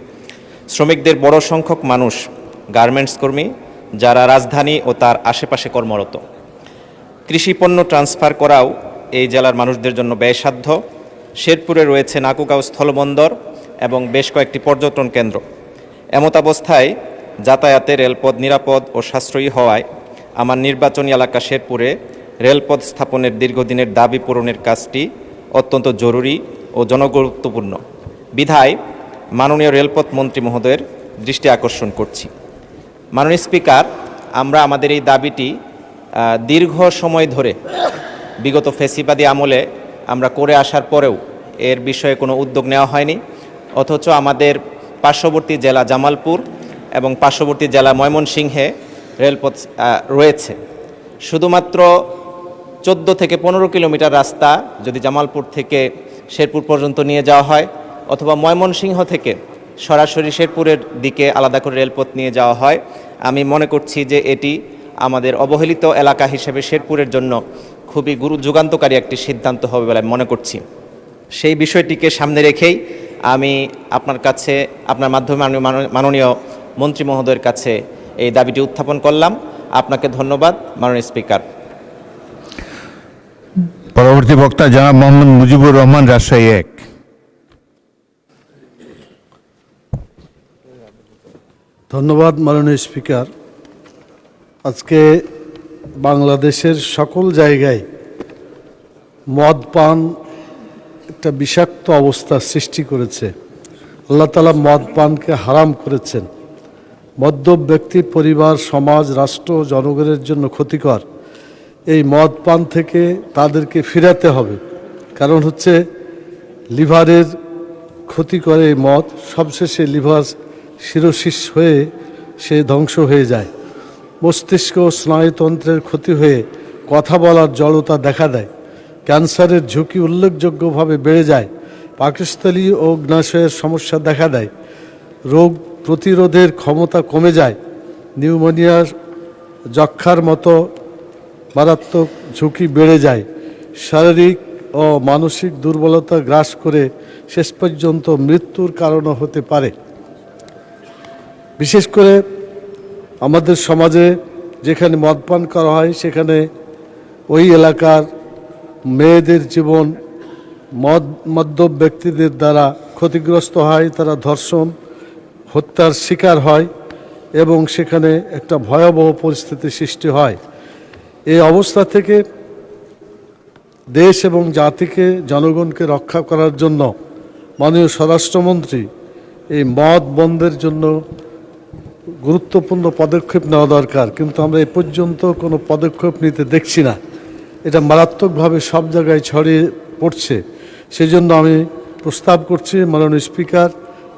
শ্রমিকদের বড় সংখ্যক মানুষ গার্মেন্টস কর্মী, যারা রাজধানী ও তার আশেপাশে কর্মরত। কৃষি পণ্য ট্রান্সফার করাও এই জেলার মানুষদের জন্য ব্যয়সাধ্য। শেরপুরে রয়েছে নাকুগাঁও স্থলবন্দর এবং বেশ কয়েকটি পর্যটন কেন্দ্র। এমতাবস্থায় যাতায়াতে রেলপথ নিরাপদ ও সাশ্রয়ী হওয়ায় আমার নির্বাচনী এলাকা শেরপুরে রেলপথ স্থাপনের দীর্ঘদিনের দাবি পূরণের কাজটি অত্যন্ত জরুরি ও জনগুরুত্বপূর্ণ বিধায় মাননীয় রেলপথ মন্ত্রী মহোদয়ের দৃষ্টি আকর্ষণ করছি। মাননীয় স্পিকার, আমরা আমাদের এই দাবিটি দীর্ঘ সময় ধরে বিগত ফ্যাসিবাদী আমলে আমরা করে আসার পরেও এর বিষয়ে কোনো উদ্যোগ নেওয়া হয়নি, অথচ আমাদের পার্শ্ববর্তী জেলা জামালপুর এবং পার্শ্ববর্তী জেলা ময়মনসিংহে রেলপথ রয়েছে। শুধুমাত্র 14 থেকে 15 কিলোমিটার রাস্তা যদি জামালপুর থেকে শেরপুর পর্যন্ত নিয়ে যাওয়া হয়, অথবা ময়মনসিংহ থেকে সরাসরি শেরপুরের দিকে আলাদা করে রেলপথ নিয়ে যাওয়া হয়, আমি মনে করছি যে এটি আমাদের অবহেলিত এলাকা হিসেবে শেরপুরের জন্য খুবই যুগান্তকারী একটি সিদ্ধান্ত হবে বলে মনে করছি। সেই বিষয়টিকে সামনে রেখেই আমি আপনার কাছে, আপনার মাধ্যমে মাননীয় মন্ত্রী মহোদয়ের কাছে এই দাবিটি উত্থাপন করলাম। আপনাকে ধন্যবাদ মাননীয় স্পিকার। পরবর্তী বক্তা জনাব মোহাম্মদ মুজিবুর রহমান, রাজশাহী 1। ধন্যবাদ মাননীয় স্পিকার। আজকে বাংলাদেশের সকল জায়গায় মদ পান একটা বিষাক্ত অবস্থা সৃষ্টি করেছে। আল্লাহ তাআলা মদ পানকে হারাম করেছেন। মদ্যপ ব্যক্তি, পরিবার, সমাজ, রাষ্ট্র, জনগণের জন্য ক্ষতিকর। এই মদ পান থেকে তাদেরকে ফিরাতে হবে, কারণ হচ্ছে লিভারের ক্ষতি করে এই মদ। সবশেষে লিভার সিরোসিস হয়ে সে ধ্বংস হয়ে যায়। মস্তিষ্ক ও স্নায়ুতন্ত্রের ক্ষতি হয়ে কথা বলার জড়তা দেখা দেয়। ক্যান্সারের ঝুঁকি উল্লেখযোগ্যভাবে বেড়ে যায়। পাকস্থলী ও অগ্নাশয়ের সমস্যা দেখা দেয়। রোগ প্রতিরোধের ক্ষমতা কমে যায়। নিউমোনিয়া, যক্ষ্মার মতো মারাত্মক ঝুঁকি বেড়ে যায়। শারীরিক ও মানসিক দুর্বলতা গ্রাস করে শেষ পর্যন্ত মৃত্যুর কারণও হতে পারে। বিশেষ করে আমাদের সমাজে যেখানে মদপান করা হয় সেখানে ওই এলাকার মেয়েদের জীবন মদ্যপ ব্যক্তিদের দ্বারা ক্ষতিগ্রস্ত হয়। তারা ধর্ষণ, হত্যার শিকার হয় এবং সেখানে একটা ভয়াবহ পরিস্থিতি সৃষ্টি হয়। এই অবস্থা থেকে দেশ এবং জাতিকে, জনগণকে রক্ষা করার জন্য মাননীয় স্বরাষ্ট্রমন্ত্রী এই মদ বন্ধের জন্য গুরুত্বপূর্ণ পদক্ষেপ নেওয়া দরকার, কিন্তু আমরা এ পর্যন্ত কোনো পদক্ষেপ নিতে দেখছি না। এটা মারাত্মকভাবে সব জায়গায় ছড়িয়ে পড়ছে। সেই জন্য আমি প্রস্তাব করছি মাননীয় স্পিকার,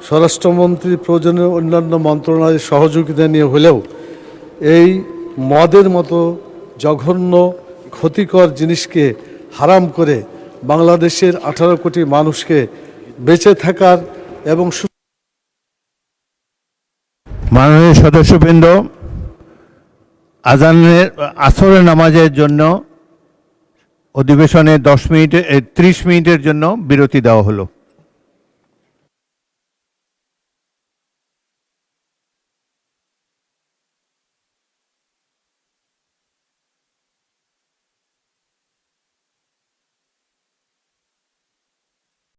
স্বরাষ্ট্রমন্ত্রী প্রয়োজনীয় অন্যান্য মন্ত্রণালয়ের সহযোগিতা নিয়ে হলেও এই মদের মতো জঘন্য ক্ষতিকর জিনিসকে হারাম করে বাংলাদেশের 18 কোটি মানুষকে বেঁচে থাকার এবং মাননীয় সদস্যবৃন্দ, আসরের নামাজের জন্য অধিবেশনে 30 মিনিটের জন্য বিরতি দেওয়া হলো।